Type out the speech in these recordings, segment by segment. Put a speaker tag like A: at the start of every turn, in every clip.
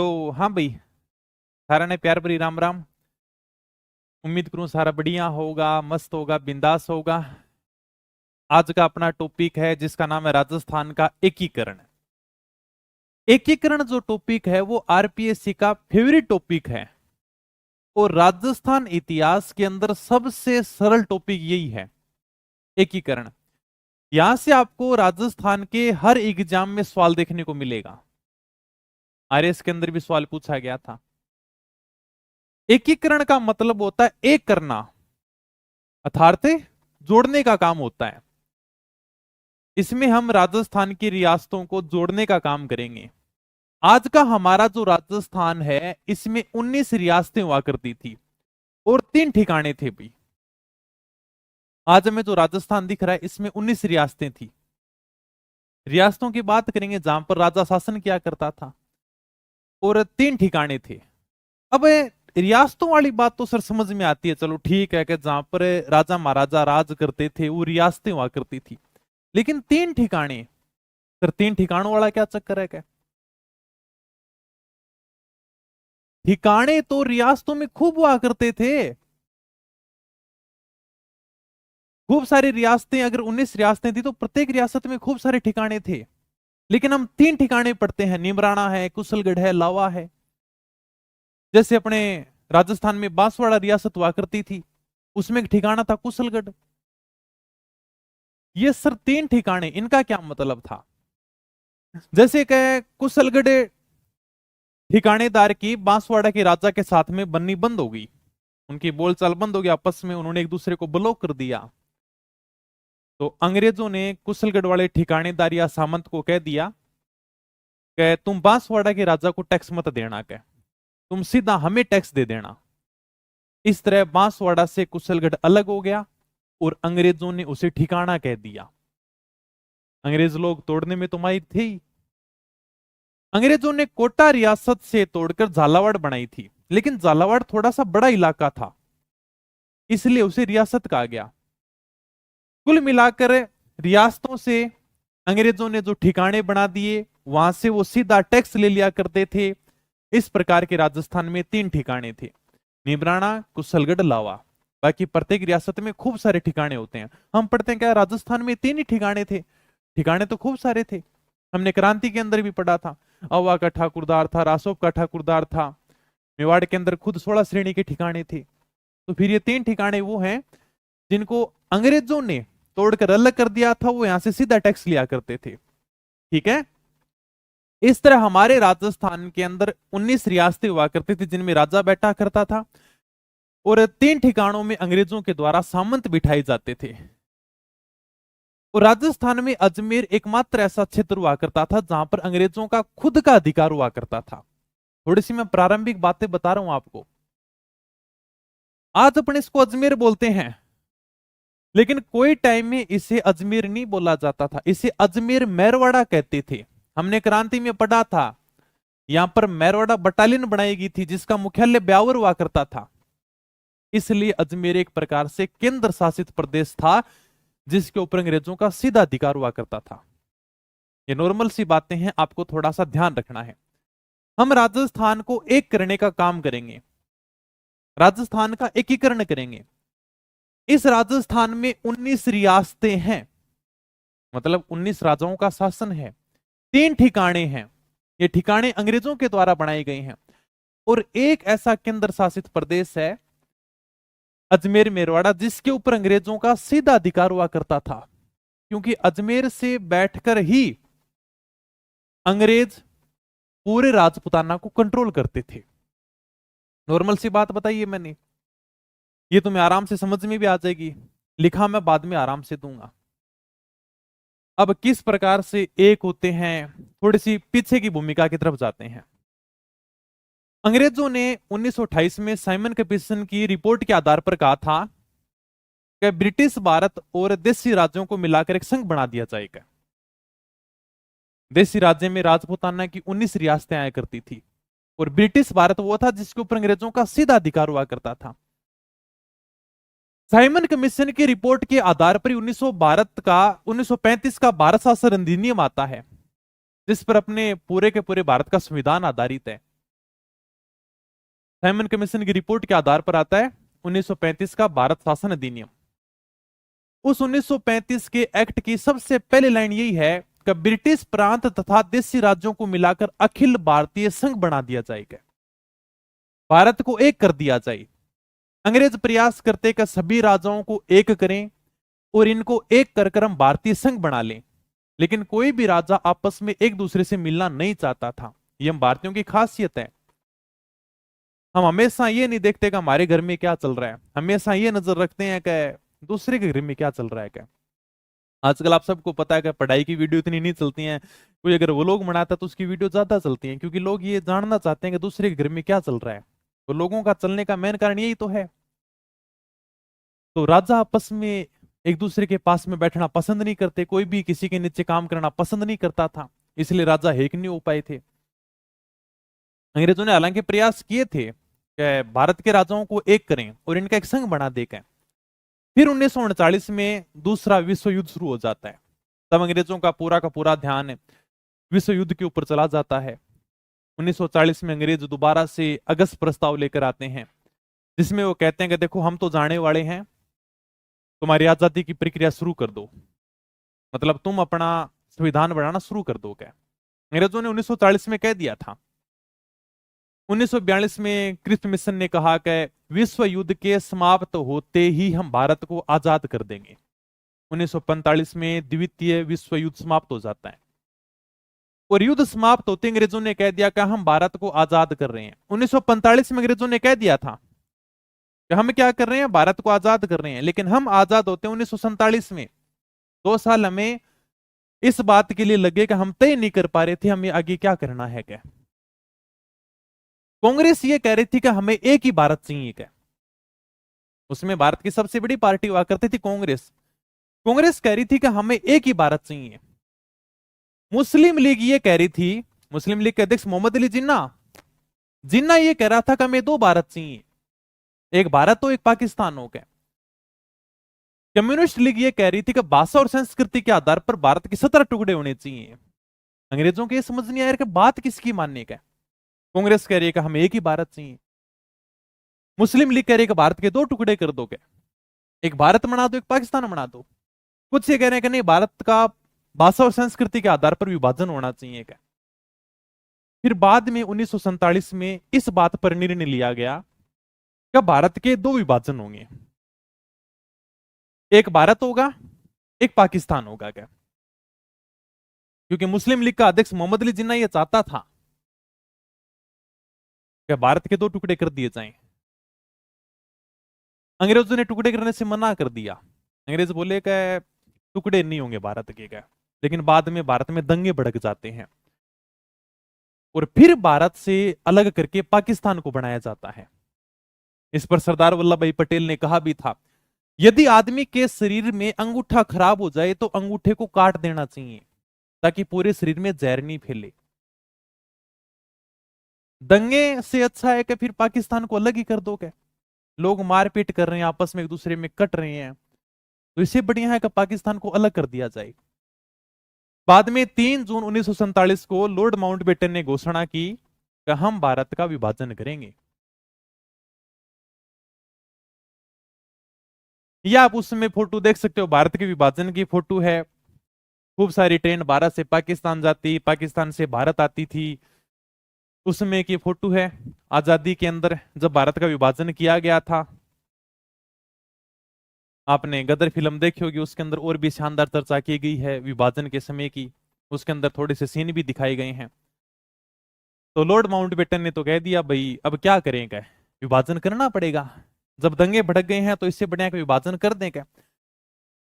A: तो हाँ भाई, सारा ने प्यार भरी राम राम। उम्मीद करूं सारा बढ़िया होगा, मस्त होगा, बिंदास होगा। आज का अपना टॉपिक है जिसका नाम है राजस्थान का एकीकरण। एकीकरण जो टॉपिक है वो आरपीएससी का फेवरेट टॉपिक है। और राजस्थान इतिहास के अंदर सबसे सरल टॉपिक यही है, एकीकरण। यहां से आपको राजस्थान के हर एग्जाम में सवाल देखने को मिलेगा। आरएस के अंदर भी सवाल पूछा गया था। एकीकरण का मतलब होता है एक करना, अर्थात जोड़ने का काम होता है। इसमें हम राजस्थान की रियासतों को जोड़ने का काम करेंगे। आज का हमारा जो राजस्थान है इसमें 19 रियासतें हुआ करती थी और 3 ठिकाने थे भी। आज हमें जो राजस्थान दिख रहा है इसमें 19 रियासतें थी। रियासतों की बात करेंगे जहां पर राजा शासन किया करता था, और 3 ठिकाने थे। अब रियासतों वाली बात तो सर समझ में आती है, चलो ठीक है कि जहां पर राजा महाराजा राज करते थे वो रियासतें हुआ करती थी। लेकिन 3 ठिकाने, सर 3 ठिकानों वाला क्या चक्कर है क्या? ठिकाने तो रियासतों में खूब हुआ करते थे। खूब सारी रियासतें, अगर 19 रियासतें थी तो प्रत्येक रियासत में खूब सारे ठिकाने थे। लेकिन हम 3 ठिकाने पढ़ते हैं, नीमराणा है, कुशलगढ़ है, लावा है। जैसे अपने राजस्थान में बांसवाड़ा रियासत हुआ करती थी, उसमें एक ठिकाना था कुशलगढ़। ये सर 3 ठिकाने, इनका क्या मतलब था? जैसे कहे कुशलगढ़ ठिकानेदार की बांसवाड़ा के राजा के साथ में बननी बंद हो गई, उनकी बोलचाल बंद हो गई, आपस में उन्होंने एक दूसरे को ब्लॉक कर दिया। तो अंग्रेजों ने कुशलगढ़ वाले ठिकानेदार या सामंत को कह दिया कि तुम बांसवाड़ा के राजा को टैक्स मत देना, के तुम सीधा हमें टैक्स दे देना। इस तरह बांसवाड़ा से कुशलगढ़ अलग हो गया और अंग्रेजों ने उसे ठिकाना कह दिया। अंग्रेज लोग तोड़ने में तो माहिर थे ही। अंग्रेजों ने कोटा रियासत से तोड़कर झालावाड़ बनाई थी, लेकिन झालावाड़ थोड़ा सा बड़ा इलाका था, इसलिए उसे रियासत कहा गया। कुल मिलाकर रियासतों से अंग्रेजों ने जो ठिकाने बना दिए, वहां से वो सीधा टैक्स ले लिया करते थे। इस प्रकार के राजस्थान में 3 ठिकाने थे, नीमराणा, कुशलगढ़, लावा। बाकी प्रत्येक रियासत में खूब सारे ठिकाने होते हैं। हम पढ़ते हैं क्या राजस्थान में 3 ही ठिकाने थे? ठिकाने तो खूब सारे थे। हमने क्रांति के अंदर भी पढ़ा था, अवा का ठाकुरदार था, रासोप का ठाकुरदार था, मेवाड़ के अंदर खुद 16 श्रेणी के ठिकाने थे। तो फिर ये 3 ठिकाने वो हैं जिनको अंग्रेजों ने तोड़कर अलग कर दिया था, वो यहां से सीधा टैक्स लिया करते थे। ठीक है। इस तरह हमारे राजस्थान के अंदर 19 रियासतें हुआ करती थी जिनमें राजा बैठा करता था, और 3 ठिकानों में अंग्रेजों के द्वारा सामंत बिठाए जाते थे। और राजस्थान में अजमेर एकमात्र ऐसा क्षेत्र हुआ करता था जहां पर अंग्रेजों का खुद का अधिकार हुआ करता था। थोड़ी सी मैं प्रारंभिक बातें बता रहा हूं आपको। आज अपन इसको अजमेर बोलते हैं, लेकिन कोई टाइम में इसे अजमेर नहीं बोला जाता था, इसे अजमेर मेरवाड़ा कहते थे। हमने क्रांति में पढ़ा था, यहां पर मेरवाड़ा बटालियन बनाई गई थी जिसका मुख्यालय ब्यावर हुआ करता था। इसलिए अजमेर एक प्रकार से केंद्र शासित प्रदेश था जिसके ऊपर अंग्रेजों का सीधा अधिकार हुआ करता था। ये नॉर्मल सी बातें हैं, आपको थोड़ा सा ध्यान रखना है। हम राजस्थान को एक करने का काम करेंगे, राजस्थान का एकीकरण करेंगे। इस राजस्थान में 19 रियासतें हैं, मतलब 19 राजाओं का शासन है। 3 ठिकाने हैं, ये ठिकाने अंग्रेजों के द्वारा बनाए गए हैं। और एक ऐसा केंद्र शासित प्रदेश है अजमेर मेरवाड़ा, जिसके ऊपर अंग्रेजों का सीधा अधिकार हुआ करता था, क्योंकि अजमेर से बैठकर ही अंग्रेज पूरे राजपुताना को कंट्रोल करते थे। नॉर्मल सी बात बताइए मैंने, ये तुम्हें आराम से समझ में भी आ जाएगी, लिखा मैं बाद में आराम से दूंगा। अब किस प्रकार से एक होते हैं, थोड़ी सी पीछे की भूमिका की तरफ जाते हैं। अंग्रेजों ने 1928 में साइमन कमीशन की रिपोर्ट के आधार पर कहा था कि ब्रिटिश भारत और देशी राज्यों को मिलाकर एक संघ बना दिया जाएगा। देशी राज्य में राजपुताना की 19 रियासतें आया करती थी, और ब्रिटिश भारत वो था जिसके ऊपर अंग्रेजों का सीधा अधिकार हुआ करता था। साइमन कमीशन की रिपोर्ट के आधार पर 1935 का भारत शासन अधिनियम आता है, जिस पर अपने पूरे के पूरे भारत का संविधान आधारित है। साइमन कमीशन की रिपोर्ट के आधार पर आता है 1935 का भारत शासन अधिनियम। उस 1935 के एक्ट की सबसे पहली लाइन यही है कि ब्रिटिश प्रांत तथा देशी राज्यों को मिलाकर अखिल भारतीय संघ बना दिया जाएगा, भारत को एक कर दिया जाए। अंग्रेज प्रयास करते कि सभी राज्यों को एक करें और इनको एक कर हम भारतीय संघ बना लें, लेकिन कोई भी राजा आपस में एक दूसरे से मिलना नहीं चाहता था। ये हम भारतीयों की खासियत है, हम हमेशा ये नहीं देखते कि हमारे घर में क्या चल रहा है, हमेशा ये नजर रखते हैं कि दूसरे के घर में क्या चल रहा है। क्या आजकल आप सबको पता है कि पढ़ाई की वीडियो इतनी नहीं चलती है, कोई अगर वो लोग बनाता तो उसकी वीडियो ज्यादा चलती है, क्योंकि लोग ये जानना चाहते हैं कि दूसरे के घर में क्या चल रहा है। तो लोगों का चलने का मेन कारण यही तो है। तो राजा आपस में एक दूसरे के पास में बैठना पसंद नहीं करते, कोई भी किसी के नीचे काम करना पसंद नहीं करता था, इसलिए राजा एक नहीं हो पाए थे। अंग्रेजों ने हालांकि प्रयास किए थे कि भारत के राजाओं को एक करें और इनका एक संघ बना दें। फिर 1939 में दूसरा विश्व युद्ध शुरू हो जाता है। तब अंग्रेजों का पूरा ध्यान विश्व युद्ध के ऊपर चला जाता है। 1940 में अंग्रेज दोबारा से अगस्त प्रस्ताव लेकर आते हैं, जिसमें वो कहते हैं कि देखो हम तो जाने वाले हैं, तुम्हारी आजादी की प्रक्रिया शुरू कर दो, मतलब तुम अपना संविधान बनाना शुरू कर दो। क्या अंग्रेजों ने 1940 में कह दिया था। 1942 में क्रिप्स मिशन ने कहा कि विश्व युद्ध के समाप्त होते ही हम भारत को आजाद कर देंगे। 1945 में द्वितीय विश्व युद्ध समाप्त हो जाता है और युद्ध समाप्त होते अंग्रेजों ने कह दिया कि हम भारत को आजाद कर रहे हैं। 1945 में अंग्रेजों ने कह दिया था कि हम क्या कर रहे हैं, भारत को आजाद कर रहे हैं, लेकिन हम आजाद होते हैं 1947 में। 2 साल हमें इस बात के लिए लगे कि हम तय नहीं कर पा रहे थे हमें आगे क्या करना है। क्या कांग्रेस ये कह रही थी कि हमें एक ही भारत चाहिए। क्या उसमें भारत की सबसे बड़ी पार्टी हुआ करती थी कांग्रेस। कांग्रेस कह रही थी कि हमें एक ही भारत चाहिए। मुस्लिम लीग ये कह रही थी, मुस्लिम लीग के अध्यक्ष मोहम्मद अली जिन्ना जिन्ना ये कह रहा था कि हमें 2 भारत चाहिए, एक भारत तो एक पाकिस्तान हो गया। कम्युनिस्ट लीग ये कह रही थी कि भाषा और संस्कृति के आधार पर भारत के 17 टुकड़े होने चाहिए। अंग्रेजों के समझ नहीं आया कि बात किसकी मानने का। कांग्रेस कह रही है कि हमें एक ही भारत चाहिए, मुस्लिम लीग कह रही है कि भारत के 2 टुकड़े कर दो, क्या एक भारत बना दो एक पाकिस्तान बना दो। कुछ ये कह रहे हैं कि नहीं, भारत का भाषा और संस्कृति के आधार पर विभाजन होना चाहिए। क्या फिर बाद में 1947 में इस बात पर निर्णय लिया गया कि भारत के 2 विभाजन होंगे, एक भारत होगा एक पाकिस्तान होगा। क्या क्योंकि मुस्लिम लीग का अध्यक्ष मोहम्मद अली जिन्ना यह चाहता था कि भारत के 2 टुकड़े कर दिए जाएं। अंग्रेजों ने टुकड़े करने से मना कर दिया। अंग्रेज बोले कि टुकड़े नहीं होंगे भारत के। क्या लेकिन बाद में भारत में दंगे भड़क जाते हैं और फिर भारत से अलग करके पाकिस्तान को बनाया जाता है। इस पर सरदार वल्लभ भाई पटेल ने कहा भी था, यदि आदमी के शरीर में अंगूठा खराब हो जाए तो अंगूठे को काट देना चाहिए ताकि पूरे शरीर में जहर नहीं फैले। दंगे से अच्छा है कि फिर पाकिस्तान को अलग ही कर दो। क्या लोग मारपीट कर रहे हैं, आपस में एक दूसरे में कट रहे हैं, तो इससे बढ़िया है कि पाकिस्तान को अलग कर दिया जाए। बाद में 3 जून 1947 को लॉर्ड माउंटबेटन ने घोषणा की कि हम भारत का विभाजन करेंगे। यह आप उसमें फोटो देख सकते हो, भारत के विभाजन की फोटो है। खूब सारी ट्रेन भारत से पाकिस्तान जाती, पाकिस्तान से भारत आती थी, उसमें की फोटो है आजादी के अंदर जब भारत का विभाजन किया गया था। आपने गदर फिल्म देखी होगी, उसके अंदर और भी शानदार चर्चा की गई है विभाजन के समय की, उसके अंदर थोड़े से सीन भी दिखाए गए हैं। तो लॉर्ड माउंटबेटन ने तो कह दिया भाई अब क्या करेंगे, विभाजन करना पड़ेगा, जब दंगे भड़क गए हैं तो इससे बढ़िया विभाजन कर देंगे।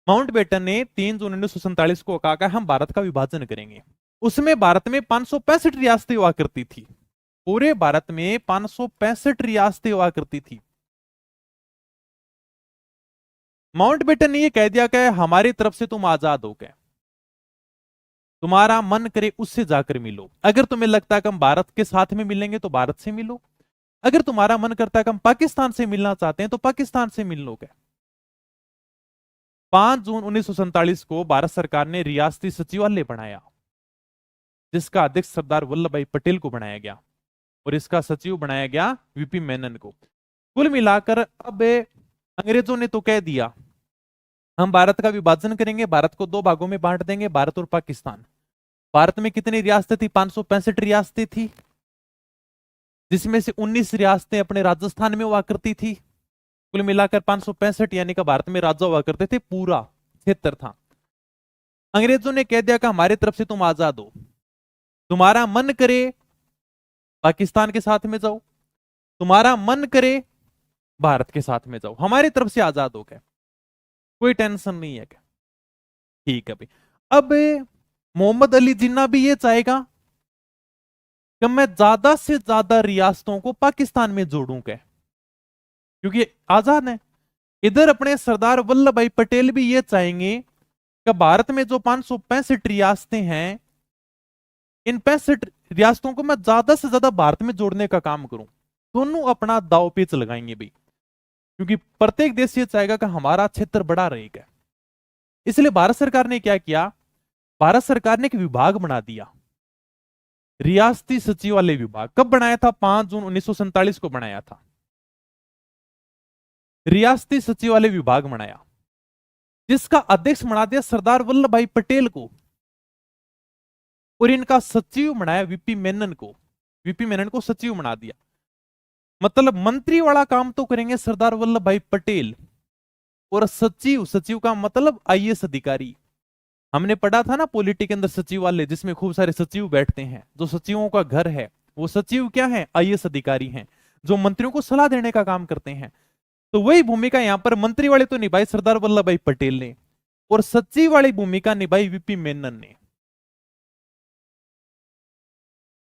A: माउंटबेटन ने 3 जून 1947 को कहा कि हम भारत का विभाजन करेंगे। उसमें भारत में 565 रियासतें हुआ करती थी, पूरे भारत में 565 रियासतें हुआ करती थी। माउंटबेटन ने यह कह दिया कि हमारी तरफ से तुम आजाद हो गए, तुम्हारा मन करे उससे जाकर मिलो, अगर तुम्हें लगता है कि हम भारत के साथ में मिलेंगे तो भारत से मिलो, अगर तुम्हारा मन करता है कि हम पाकिस्तान से मिलना चाहते हैं तो पाकिस्तान से मिल लोगे। 5 जून 1947 को भारत सरकार ने रियासती सचिवालय बनाया, जिसका अध्यक्ष सरदार वल्लभ भाई पटेल को बनाया गया। और इसका सचिव बनाया गया वीपी मेनन को। कुल मिलाकर अब अंग्रेजों ने तो कह दिया हम भारत का विभाजन करेंगे, भारत को दो भागों में बांट देंगे, भारत और पाकिस्तान। भारत में कितनी रियासतें थी? 565 रियासतें थी, जिसमें से 19 रियासतें अपने राजस्थान में हुआ करती थी। कुल मिलाकर 565 यानी कि भारत में राजा हुआ करते थे, पूरा क्षेत्र था। अंग्रेजों ने कह दिया कि हमारी तरफ से तुम आजाद हो, तुम्हारा मन करे पाकिस्तान के साथ में जाओ, तुम्हारा मन करे भारत के साथ में जाओ, हमारी तरफ से आजाद हो गए, कोई टेंशन नहीं है क्या? ठीक है भाई। अब मोहम्मद अली जिन्ना भी ये चाहेगा कि मैं ज्यादा से ज्यादा रियासतों को पाकिस्तान में जोड़ूं क्या, क्योंकि आजाद है। इधर अपने सरदार वल्लभ भाई पटेल भी ये चाहेंगे कि भारत में जो 565 रियासतें हैं, इन 65 रियासतों को मैं ज्यादा से ज्यादा भारत में जोड़ने का काम करूं। दोनों अपना दाव पेच लगाएंगे भाई, क्योंकि प्रत्येक देश ये चाहेगा कि हमारा क्षेत्र बड़ा रहेगा। इसलिए भारत सरकार ने क्या किया? भारत सरकार ने एक विभाग बना दिया, रियासती सचिवालय विभाग। कब बनाया था? 5 जून 1947 को बनाया था। रियासती सचिवालय विभाग बनाया, जिसका अध्यक्ष बना दिया सरदार वल्लभ भाई पटेल को, और इनका सचिव बनाया वीपी मेनन को। वीपी मेनन को सचिव बना दिया। मतलब मंत्री वाला काम तो करेंगे सरदार वल्लभ भाई पटेल, और सचिव, सचिव का मतलब आईएएस अधिकारी। हमने पढ़ा था ना पॉलिटी के अंदर सचिवालय, जिसमें खूब सारे सचिव बैठते हैं, जो सचिवों का घर है। वो सचिव क्या है? आईएएस अधिकारी हैं, जो मंत्रियों को सलाह देने का काम करते हैं। तो वही भूमिका यहां पर मंत्री वाले तो निभाई सरदार वल्लभ भाई पटेल ने, और सचिव वाली भूमिका निभाई वीपी मेनन ने।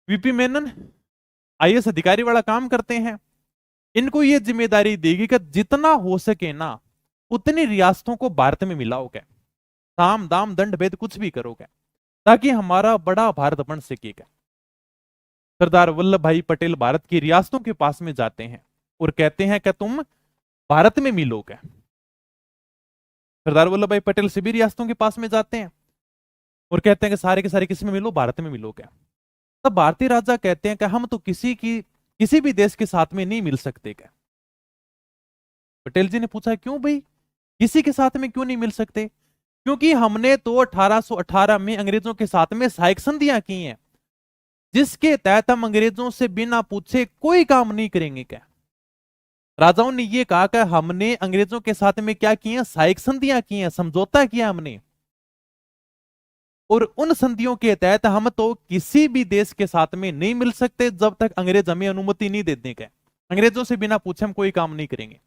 A: वीपी मेनन आईएएस अधिकारी वाला काम करते हैं। इनको यह जिम्मेदारी देगी कि जितना हो सके ना उतनी रियासतों को भारत में मिलाओगे, साम दाम दंड भेद कुछ भी करोगे, ताकि हमारा बड़ा भारत बन सकेगा। सरदार वल्लभ भाई पटेल भारत की रियासतों के पास में जाते हैं और कहते हैं कि तुम भारत में मिलोगे। सरदार वल्लभ भाई पटेल सभी रियासतों के पास में जाते हैं और कहते हैं कि सारे के सारे किस में मिलो? भारत में मिलोगे। तब भारतीय राजा कहते हैं कि हम तो किसी भी देश के साथ में नहीं मिल सकते क्या? पटेल जी ने पूछा क्यों भाई, किसी के साथ में क्यों नहीं मिल सकते? क्योंकि हमने तो 1818 में अंग्रेजों के साथ में सहायक संधियां की हैं, जिसके तहत हम अंग्रेजों से बिना पूछे कोई काम नहीं करेंगे क्या? राजाओं ने यह कहा कि हमने अंग्रेजों के साथ में क्या किए? सहायक संधियां की हैं, समझौता किया हमने, और उन संधियों के तहत हम तो किसी भी देश के साथ में नहीं मिल सकते जब तक अंग्रेज हमें अनुमति नहीं देने का। अंग्रेजों से बिना पूछे हम कोई काम नहीं करेंगे।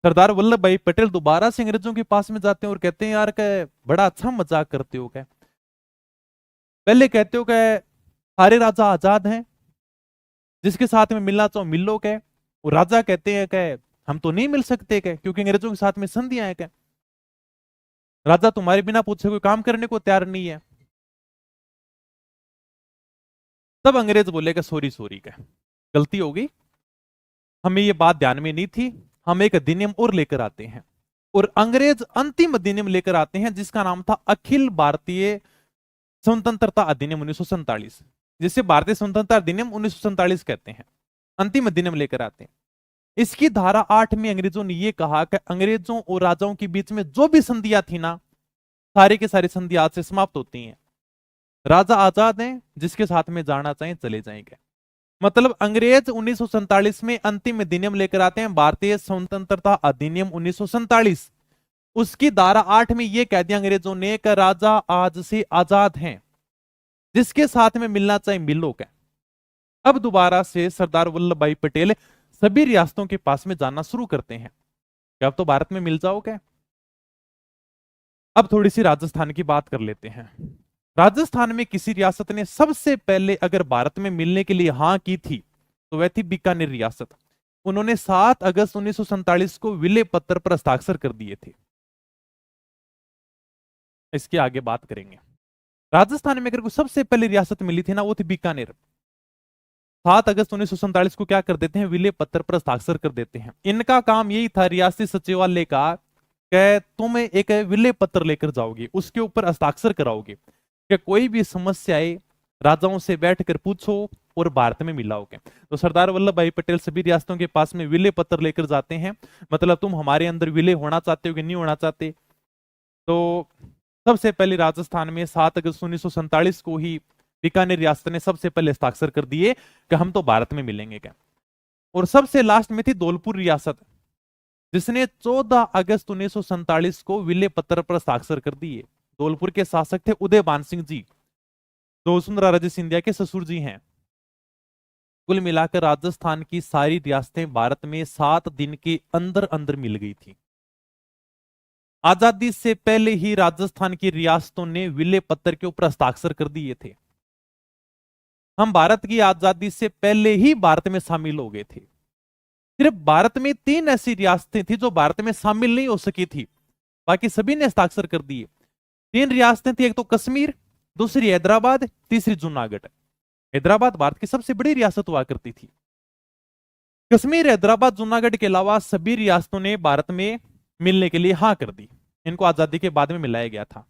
A: सरदार वल्लभ भाई पटेल दोबारा से अंग्रेजों के पास में जाते हैं और कहते हैं यार क्या बड़ा अच्छा मजाक करते हो क्या? पहले कहते हो क्या सारे राजा आजाद हैं, जिसके साथ में मिलना चाहो मिल लो क्या? और राजा कहते हैं क्या हम तो नहीं मिल सकते क्या, क्योंकि अंग्रेजों के साथ में संधियां हैं क्या? राजा तुम्हारे बिना पूछे कोई काम करने को तैयार नहीं है। तब अंग्रेज बोले कि सॉरी सॉरी क्या गलती हो गई, हमें ये बात ध्यान में नहीं थी, हम एक अधिनियम और लेकर आते हैं। और अंग्रेज अंतिम अधिनियम लेकर आते हैं, जिसका नाम था अखिल भारतीय स्वतंत्रता अधिनियम 1947, जिसे भारतीय स्वतंत्रता अधिनियम 1947 कहते हैं। अंतिम अधिनियम लेकर आते हैं। इसकी धारा 8 में अंग्रेजों ने यह कहा कि अंग्रेजों और राजाओं के बीच में जो भी संधियां थी ना, सारी के सारी संधियां आज से समाप्त होती हैं। राजा आजाद हैं, जिसके साथ में जाना चाहें चले जाएंगे। मतलब अंग्रेज 1947 में अंतिम अधिनियम लेकर आते हैं, भारतीय स्वतंत्रता अधिनियम 1947। उसकी धारा 8 में यह कह दिया अंग्रेजों ने कि राजा आज से आजाद हैं, जिसके साथ में मिलना चाहे मिलो क्या। अब दोबारा से सरदार वल्लभ भाई पटेल सभी रियासतों के पास में जाना शुरू करते हैं कि अब तो भारत में मिल जाओ क्या। अब थोड़ी सी राजस्थान की बात कर लेते हैं। राजस्थान में किसी रियासत ने सबसे पहले अगर भारत में मिलने के लिए हां की थी तो वह थी बीकानेर रियासत। उन्होंने 7 अगस्त 1947 को विले पत्र पर हस्ताक्षर कर दिए थे। इसके आगे बात करेंगे। राजस्थान में अगर कोई सबसे पहले रियासत मिली थी ना, वो थी बीकानेर। 7 अगस्त 1947 को क्या कर देते हैं? विले पत्र पर हस्ताक्षर कर देते हैं। इनका काम यही था रियासती सचिवालय का कि तुम एक विले पत्र लेकर जाओगे, उसके ऊपर हस्ताक्षर कराओगे कि कोई भी समस्या है राजाओं से बैठकर पूछो और भारत में मिलाओगे। तो सरदार वल्लभ भाई पटेल सभी रियासतों के पास में विलय पत्र लेकर जाते हैं, मतलब तुम हमारे अंदर विलय होना चाहते हो कि नहीं होना चाहते। तो सबसे पहले राजस्थान में 7 अगस्त 1947 को ही बीकानेर रियासत ने सबसे पहले हस्ताक्षर कर दिए कि हम तो भारत में मिलेंगे क्या। और सबसे लास्ट में थी धौलपुर रियासत, जिसने 14 अगस्त 1947 को विलय पत्र पर हस्ताक्षर कर दिए। धौलपुर के शासक थे उदयभान सिंह जी, जो वसुंधरा राजे सिंधिया के ससुर जी हैं। कुल मिलाकर राजस्थान की सारी रियासतें भारत में 7 दिन के अंदर अंदर मिल गई थी। आजादी से पहले ही राजस्थान की रियासतों ने विलय पत्र के ऊपर हस्ताक्षर कर दिए थे। हम भारत की आजादी से पहले ही भारत में शामिल हो गए थे। सिर्फ भारत में 3 ऐसी रियासतें थी जो भारत में शामिल नहीं हो सकी थी, बाकी सभी ने हस्ताक्षर कर दिए। 3 रियासतें थी, एक तो कश्मीर, दूसरी हैदराबाद, तीसरी जूनागढ़। हैदराबाद भारत की सबसे बड़ी रियासत हुआ करती थी। कश्मीर, हैदराबाद, जूनागढ़ के अलावा सभी रियासतों ने भारत में मिलने के लिए हाँ कर दी। इनको आजादी के बाद में मिलाया गया था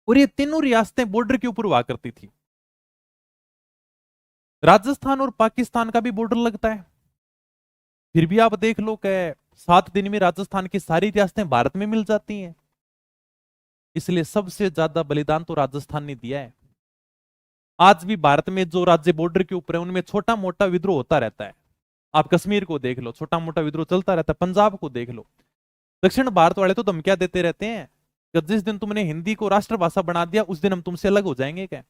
A: और ये तीनों रियासतें बॉर्डर के ऊपर हुआ करती थी। राजस्थान और पाकिस्तान का भी बॉर्डर लगता है, फिर भी आप देख लो कि 7 दिन में राजस्थान की सारी रियासतें भारत में मिल जाती हैं। इसलिए सबसे ज्यादा बलिदान तो राजस्थान ने दिया है। आज भी भारत में जो राज्य बॉर्डर के ऊपर है उनमें छोटा मोटा विद्रोह होता रहता है। आप कश्मीर को देख लो, छोटा मोटा विद्रोह चलता रहता है। पंजाब को देख लो। दक्षिण भारत वाले तो धमकियां देते रहते हैं कि जिस दिन तुमने हिंदी को राष्ट्रभाषा बना दिया उस दिन हम तुमसे अलग हो जाएंगे क्या।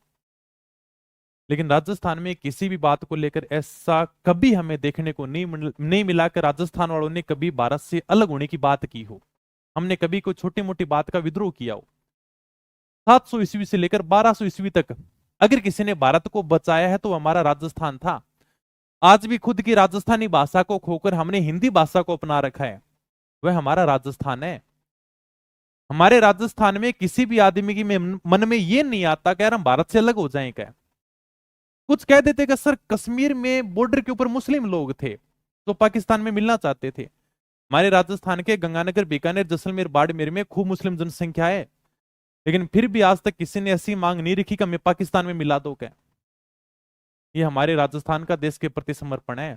A: लेकिन राजस्थान में किसी भी बात को लेकर ऐसा कभी हमें देखने को नहीं मिला कि राजस्थान वालों ने कभी भारत से अलग होने की बात की हो। हमने कभी कोई छोटी मोटी बात का विद्रोह किया हो। 700 ईस्वी से लेकर 1200 ईस्वी तक अगर किसी ने भारत को बचाया है तो हमारा राजस्थान था। आज भी खुद की राजस्थानी भाषा को खोकर हमने हिंदी भाषा को अपना रखा है, वह हमारा राजस्थान है। हमारे राजस्थान में किसी भी आदमी की मन में यह नहीं आता कि यार हम भारत से अलग हो जाएं क्या। कुछ कह देते कि सर कश्मीर में बॉर्डर के ऊपर मुस्लिम लोग थे तो पाकिस्तान में मिलना चाहते थे। हमारे राजस्थान के गंगानगर, बीकानेर, जैसलमेर, बाड़मेर में खूब मुस्लिम जनसंख्या है, लेकिन फिर भी आज तक किसी ने ऐसी मांग नहीं रखी कि मैं पाकिस्तान में मिला दो क्या। ये हमारे राजस्थान का देश के प्रति समर्पण है।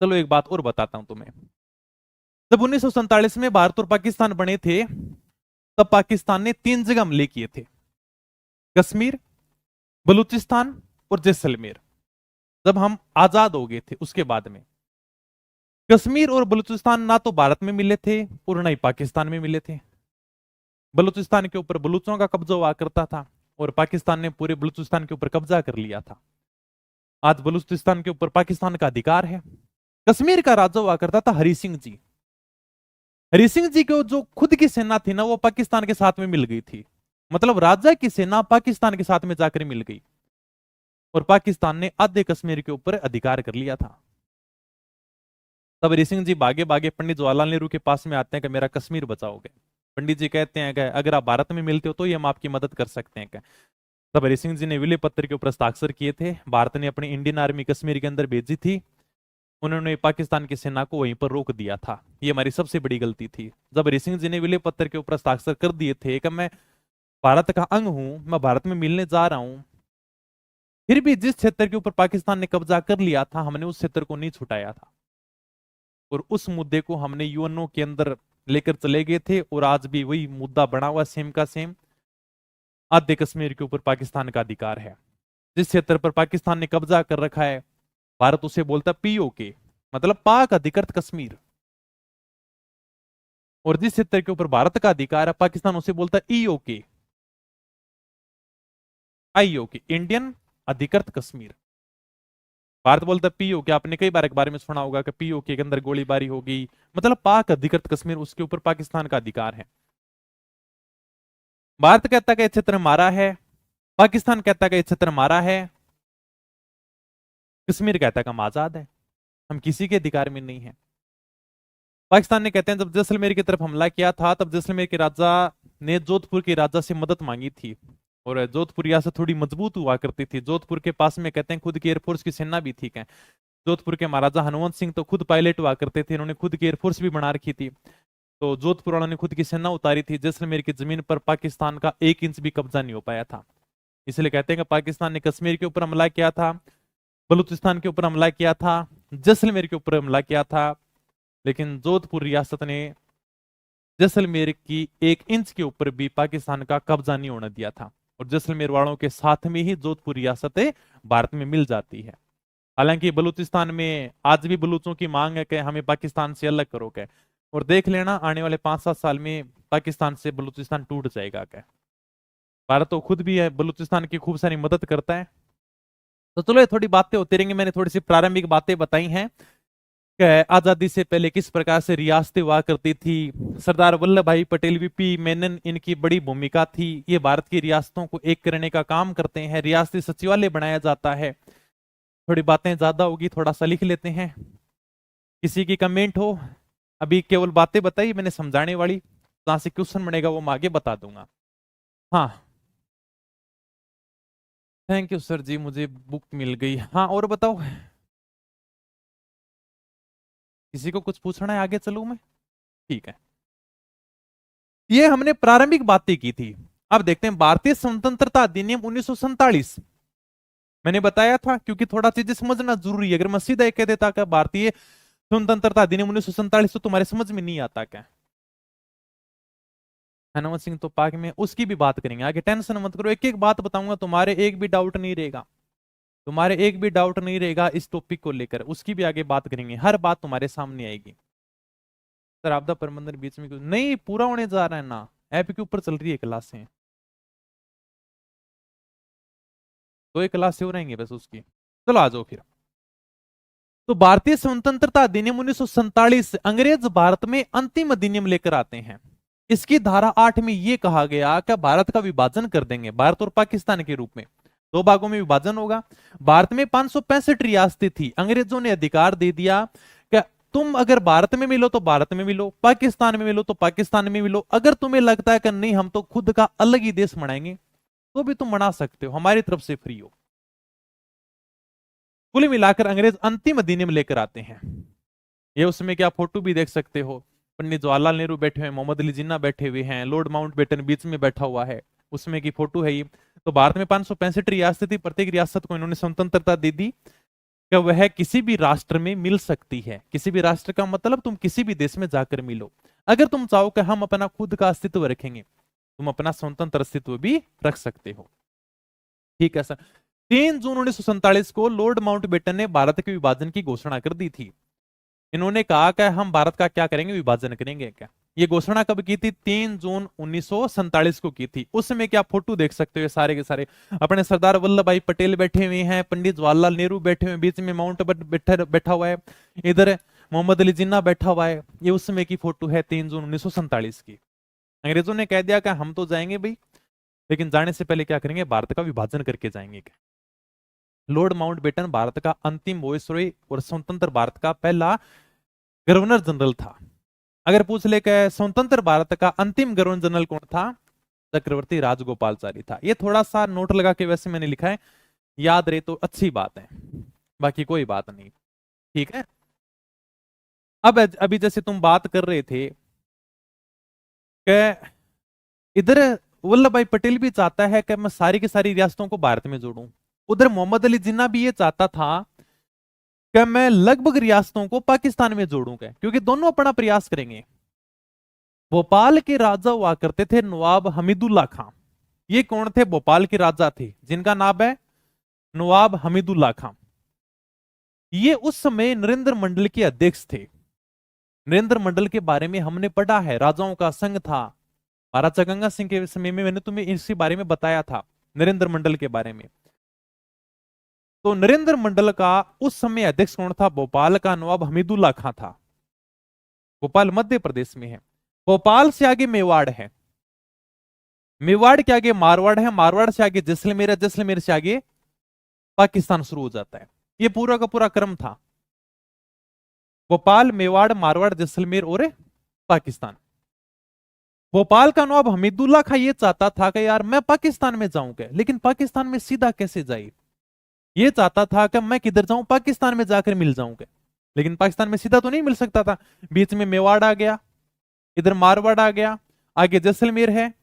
A: चलो एक बात और बताता हूं तुम्हें। जब 1947 में भारत और पाकिस्तान बने थे तब पाकिस्तान ने 3 जगह हमले किए थे, कश्मीर, बलूचिस्तान और जैसलमेर। जब हम आजाद हो गए थे उसके बाद में कश्मीर और बलूचिस्तान ना तो भारत में मिले थे और ना ही पाकिस्तान में मिले थे। बलूचिस्तान के ऊपर बलूचों का कब्जा हुआ करता था और पाकिस्तान ने पूरे बलूचिस्तान के ऊपर कब्जा कर लिया था। आज बलूचिस्तान के ऊपर पाकिस्तान का अधिकार है। कश्मीर का राजा हुआ करता था हरि सिंह जी। हरि सिंह जी को जो खुद की सेना थी ना वो पाकिस्तान के साथ में मिल गई थी, मतलब राजा की सेना पाकिस्तान के साथ में जाकर मिल गई और पाकिस्तान ने आधे कश्मीर के ऊपर अधिकार कर लिया था। तब हरि सिंह जी भागे भागे पंडित जवाहरलाल नेहरू के पास में आते हैं कि मेरा कश्मीर बचाओगे। पंडित जी कहते हैं कि अगर आप भारत में मिलते हो तो ये हम आपकी मदद कर सकते हैं क्या। तब हरि सिंह जी ने विलय पत्र के ऊपर हस्ताक्षर किए थे। भारत ने अपनी इंडियन आर्मी कश्मीर के अंदर भेजी थी, उन्होंने पाकिस्तान की सेना को वहीं पर रोक दिया था। ये हमारी सबसे बड़ी गलती थी। जब हरि सिंह जी ने विलय पत्र के ऊपर हस्ताक्षर कर दिए थे कि मैं भारत का अंग हूं, मैं भारत में मिलने जा रहा हूं, फिर भी जिस क्षेत्र के ऊपर पाकिस्तान ने कब्जा कर लिया था हमने उस क्षेत्र को नहीं छुटाया था और उस मुद्दे को हमने यूएनओ के अंदर लेकर चले गए थे और आज भी वही मुद्दा बना हुआ सेम का सेम। आधे कश्मीर के ऊपर पाकिस्तान का अधिकार है। जिस क्षेत्र पर पाकिस्तान ने कब्जा कर रखा है भारत उसे बोलता पीओके, मतलब पाक अधिकृत कश्मीर, और जिस क्षेत्र के ऊपर भारत का अधिकार है पाकिस्तान उसे बोलता ईओके, आईओके, इंडियन अधिकृत कश्मीर। भारत बोलता पीओके। आपने कई बार एक बारे में सुना होगा कि पीओके के अंदर गोलीबारी होगी, मतलब पाक अधिकृत कश्मीर, उसके ऊपर पाकिस्तान का अधिकार है। भारत कहता है कि क्षेत्र हमारा है, पाकिस्तान कहता है कि क्षेत्र हमारा है, कश्मीर कहता है कि हम आजाद है, हम किसी के अधिकार में नहीं है। पाकिस्तान ने कहते हैं जब जैसलमेर की तरफ हमला किया था तब जैसलमेर के राजा ने जोधपुर के राजा से मदद मांगी थी और जोधपुर रियासत थोड़ी मजबूत हुआ करती थी। जोधपुर के पास में कहते हैं खुद की एयरफोर्स की सेना भी थी। जोधपुर के महाराजा हनुमंत सिंह तो खुद पायलट हुआ करते थे, इन्होंने खुद की एयरफोर्स भी बना रखी थी। तो जोधपुर वालों ने खुद की सेना उतारी थी। जैसलमेर की जमीन पर पाकिस्तान का 1 इंच भी कब्जा नहीं हो पाया था। इसलिए कहते हैं कि पाकिस्तान ने कश्मीर के ऊपर हमला किया था, बलूचिस्तान के ऊपर हमला किया था, जैसलमेर के ऊपर हमला किया था, लेकिन जोधपुर रियासत ने जैसलमेर की 1 इंच के ऊपर भी पाकिस्तान का कब्जा नहीं होने दिया था, और जैसलमेर वालों के साथ में ही जोधपुर रियासतें भारत में मिल जाती है। हालांकि बलूचिस्तान में आज भी बलूचों की मांग है कि हमें पाकिस्तान से अलग करो क्या, और देख लेना आने वाले 5-7 साल में पाकिस्तान से बलूचिस्तान टूट जाएगा क्या। भारत तो खुद भी है बलूचिस्तान की खूब सारी मदद करता है। तो चलो ये थोड़ी बातें होती रहेंगी, मैंने थोड़ी सी प्रारंभिक बातें बताई हैं कि आजादी से पहले किस प्रकार से रियासतें हुआ करती थी। सरदार वल्लभ भाई पटेल, वीपी मेनन, इनकी बड़ी भूमिका थी। ये भारत की रियासतों को एक करने का काम करते हैं, रियासती सचिवालय बनाया जाता है। थोड़ी बातें ज्यादा होगी, थोड़ा सा लिख लेते हैं, किसी की कमेंट हो। अभी केवल बातें बताई मैंने समझाने वाली, जहां से क्वेश्चन बनेगा वो मैं आगे बता दूंगा। हाँ, थैंक यू सर जी, मुझे बुक मिल गई। हाँ, और बताओ, किसी को कुछ पूछना है, आगे चलूं मैं? ठीक है, ये हमने प्रारंभिक बातें की थी। अब देखते हैं भारतीय स्वतंत्रता अधिनियम 1947। मैंने बताया था, क्योंकि थोड़ा चीजें समझना जरूरी है। अगर मैं सीधा कह देता कि भारतीय स्वतंत्रता अधिनियम 1947, तो तुम्हारे समझ में नहीं आता क्या। हनुमत सिंह तो पाक में, उसकी भी बात करेंगे आगे, टेंशन मत करो। एक एक बात बताऊंगा, तुम्हारे एक भी डाउट नहीं रहेगा, तुम्हारे एक भी डाउट नहीं रहेगा इस टॉपिक को लेकर। उसकी भी आगे बात करेंगे, हर बात तुम्हारे सामने आएगी। सर आपदा प्रबंधन बीच में क्यों नहीं पूरा होने जा रहा है ना, ऐप के ऊपर चल रही है क्लासें, तो एक क्लास से हो रहेंगे बस उसकी। चलो आ जाओ फिर। तो भारतीय स्वतंत्रता अधिनियम 1947 अंग्रेज भारत में अंतिम अधिनियम लेकर आते हैं। इसकी धारा 8 में यह कहा गया कि भारत का विभाजन कर देंगे, भारत और पाकिस्तान के रूप में 2 भागों में विभाजन होगा। भारत में 565 रियासतें थी, अंग्रेजों ने अधिकार दे दिया कि तुम अगर भारत में मिलो तो भारत में मिलो, पाकिस्तान में मिलो तो पाकिस्तान में मिलो। अगर तुम्हें लगता है कि नहीं हम तो खुद का अलग ही देश बनाएंगे, तो भी तुम बना सकते हो, हमारी तरफ से फ्री हो। कुल मिलाकर अंग्रेज अंतिम अधिनियम लेकर आते हैं। ये उसमें क्या फोटो भी देख सकते हो, पंडित जवाहरलाल नेहरू बैठे हुए हैं, मोहम्मद अली जिन्ना बैठे हुए हैं, लॉर्ड माउंटबेटन बीच में बैठा हुआ है, उसमें की फोटो है ये। तो भारत में 565 रियासतें थी, प्रत्येक रियासत को इन्होंने स्वतंत्रता दे दी कि वह किसी भी राष्ट्र में मिल सकती है। किसी भी राष्ट्र का मतलब तुम किसी भी देश में जाकर मिलो। अगर तुम चाहो कि हम अपना खुद का अस्तित्व रखेंगे, तुम अपना स्वतंत्र अस्तित्व भी रख सकते हो। ठीक है सर। 3 जून 1947 को लॉर्ड माउंटबेटन ने भारत के विभाजन की घोषणा कर दी थी। इन्होंने कहा कि हम भारत का क्या करेंगे, विभाजन करेंगे क्या। ये घोषणा कब की थी? 3 जून 1947 को की थी। उस समय क्या फोटो देख सकते हो, सारे के सारे अपने सरदार वल्लभ भाई पटेल बैठे हुए हैं, पंडित जवाहरलाल नेहरू बैठे हुए हैं, बीच में माउंट बैठा हुआ है, इधर मोहम्मद अली जिन्ना बैठा हुआ है। ये उस समय की फोटो है 3 जून 1947 की। अंग्रेजों ने कह दिया कि हम तो जाएंगे भाई, लेकिन जाने से पहले क्या करेंगे, भारत का विभाजन करके जाएंगे। लॉर्ड माउंटबेटन भारत का अंतिम वॉइसरॉय और स्वतंत्र भारत का पहला गवर्नर जनरल था। अगर पूछ ले कि स्वतंत्र भारत का अंतिम गवर्नर जनरल कौन था, चक्रवर्ती राजगोपालचारी था। ये थोड़ा सा नोट लगा के वैसे मैंने लिखा है, याद रहे तो अच्छी बात है, बाकी कोई बात नहीं। ठीक है। अब अभी जैसे तुम बात कर रहे थे कि इधर वल्लभ भाई पटेल भी चाहता है कि मैं सारी की सारी रियासतों को भारत में जोड़ूं, उधर मोहम्मद अली जिन्ना भी ये चाहता था कि मैं लगभग रियासतों को पाकिस्तान में जोड़ूंगा, क्योंकि दोनों अपना प्रयास करेंगे। भोपाल के राजा हुआ करते थे नवाब हमीदुल्ला खां। ये कौन थे? भोपाल के राजा थे जिनका नाम है नवाब हमीदुल्ला खां। ये उस समय नरेंद्र मंडल के अध्यक्ष थे। नरेंद्र मंडल के बारे में हमने पढ़ा है, राजाओं का संघ था। महाराजा गंगा सिंह के समय में मैंने तुम्हें इसी बारे में बताया था, नरेंद्र मंडल के बारे में। तो नरेंद्र मंडल का उस समय अध्यक्ष कौन था? भोपाल का नवाब हमीदुल्ला खां था। भोपाल मध्य प्रदेश में है। भोपाल से आगे मेवाड़ है, मेवाड़ के आगे मारवाड़ है, मारवाड़ से आगे जैसलमेर है, जैसलमेर से आगे पाकिस्तान शुरू हो जाता है। ये पूरा का पूरा क्रम था, भोपाल, मेवाड़, मारवाड़, जैसलमेर और पाकिस्तान। भोपाल का नवाब हमीदुल्ला खां ये चाहता था कि यार मैं पाकिस्तान में जाऊंगा, लेकिन पाकिस्तान में सीधा कैसे जाए। ये चाहता था कि मैं किधर जाऊं, पाकिस्तान में जाकर मिल जाऊंगा, लेकिन पाकिस्तान में सीधा तो नहीं मिल सकता था। बीच में मेवाड़ आ गया, इधर मारवाड़ आ गया, आगे जैसलमेर है,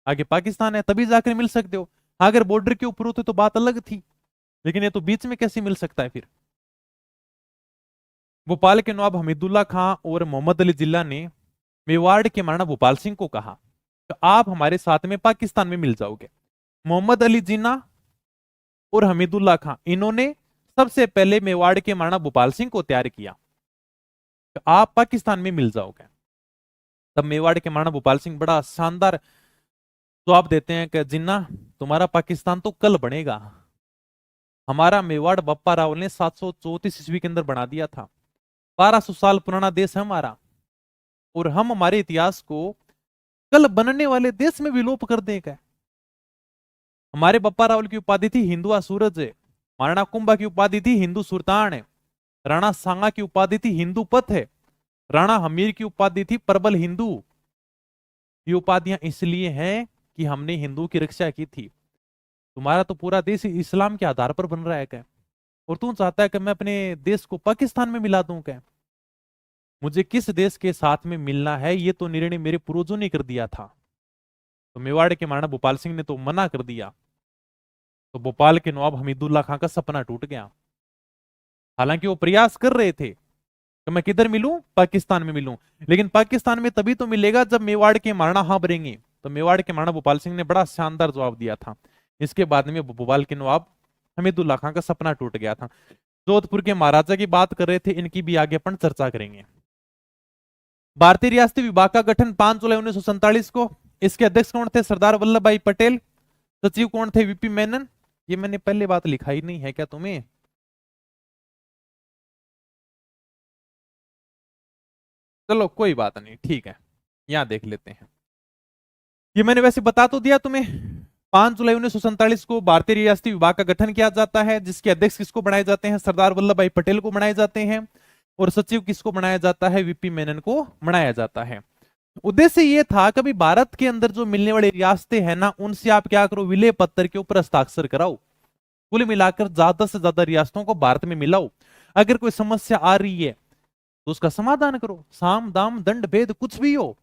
A: आगे पाकिस्तान है, तभी जाकर मिल सकते हो। अगर बॉर्डर के ऊपर होते तो बात अलग थी, लेकिन ये तो बीच में कैसे मिल सकता है फिर। भोपाल के नवाब हमीदुल्ला खां और मोहम्मद अली जिन्ना ने मेवाड़ के महाराणा भोपाल सिंह को कहा कि आप हमारे साथ में पाकिस्तान में मिल जाओगे। मोहम्मद अली जिन्ना और हमीदुल्ला खां, इन्होंने सबसे पहले मेवाड़ के महाराणा भोपाल सिंह को तैयार किया कि आप पाकिस्तान में मिल जाओगे। तब मेवाड़ के महाराणा भोपाल सिंह बड़ा शानदार जवाब देते हैं कि जिन्ना, तुम्हारा पाकिस्तान तो कल बनेगा। हमारा मेवाड़ बप्पा रावल ने 734 ईस्वी के अंदर बना दिया था। 1200 साल पुराना देश है हमारा, और हम हमारे इतिहास को कल बनने वाले देश में विलोप कर देगा। हमारे बप्पा रावल की उपाधि थी हिंदुआ सूरज है, महाराणा कुंभा की उपाधि थी हिंदू सुल्तान है, राणा सांगा की उपाधि थी हिंदू पथ है, राणा हमीर की उपाधि थी प्रबल हिंदू। ये उपाधियां इसलिए हैं कि हमने हिंदू की रक्षा की थी। तुम्हारा तो पूरा देश इस्लाम के आधार पर बन रहा है क्या, और तू चाहता है कि मैं अपने देश को पाकिस्तान में मिला दूं क्या। मुझे किस देश के साथ में मिलना है ये तो निर्णय मेरे पूर्वजों ने कर दिया था। तो मेवाड़ के महाराणा भोपाल सिंह ने तो मना कर दिया। तो भोपाल के नवाब हमीदुल्ला खां का सपना टूट गया। हालांकि वो प्रयास कर रहे थे कि मैं किधर मिलूं, पाकिस्तान में मिलूं, लेकिन पाकिस्तान में तभी तो मिलेगा जब मेवाड़ के महाराणा हाँ भरेंगे। तो मेवाड़ के महाराणा भोपाल सिंह ने बड़ा शानदार जवाब दिया था। इसके बाद में भोपाल के नवाब हमीदुल्ला खां का सपना टूट गया था। जोधपुर के महाराजा की बात कर रहे थे, इनकी भी आगे अपन चर्चा करेंगे। भारतीय रियासती विभाग का गठन 5 जुलाई 1947 को। इसके अध्यक्ष कौन थे? सरदार वल्लभ भाई पटेल। सचिव कौन थे? वीपी मेनन। ये मैंने पहले बात लिखाई नहीं है क्या तुम्हें? चलो कोई बात नहीं, ठीक है, यहां देख लेते हैं। ये मैंने वैसे बता तो दिया तुम्हें। 5 जुलाई 1947 को भारतीय रियासती विभाग का गठन किया जाता है, जिसके अध्यक्ष किसको बनाए जाते हैं? सरदार वल्लभ भाई पटेल को बनाए जाते हैं। और सचिव किसको बनाया जाता है? वीपी मेनन को बनाया जाता है। उद्देश्य ये था कभी भारत के अंदर जो मिलने वाली रियासतें हैं ना, उनसे आप क्या करो, विलय पत्र के ऊपर हस्ताक्षर कराओ। कुल मिलाकर ज्यादा से ज्यादा रियासतों को भारत में मिलाओ। अगर कोई समस्या आ रही है तो उसका समाधान करो, साम दाम दंड भेद कुछ भी हो,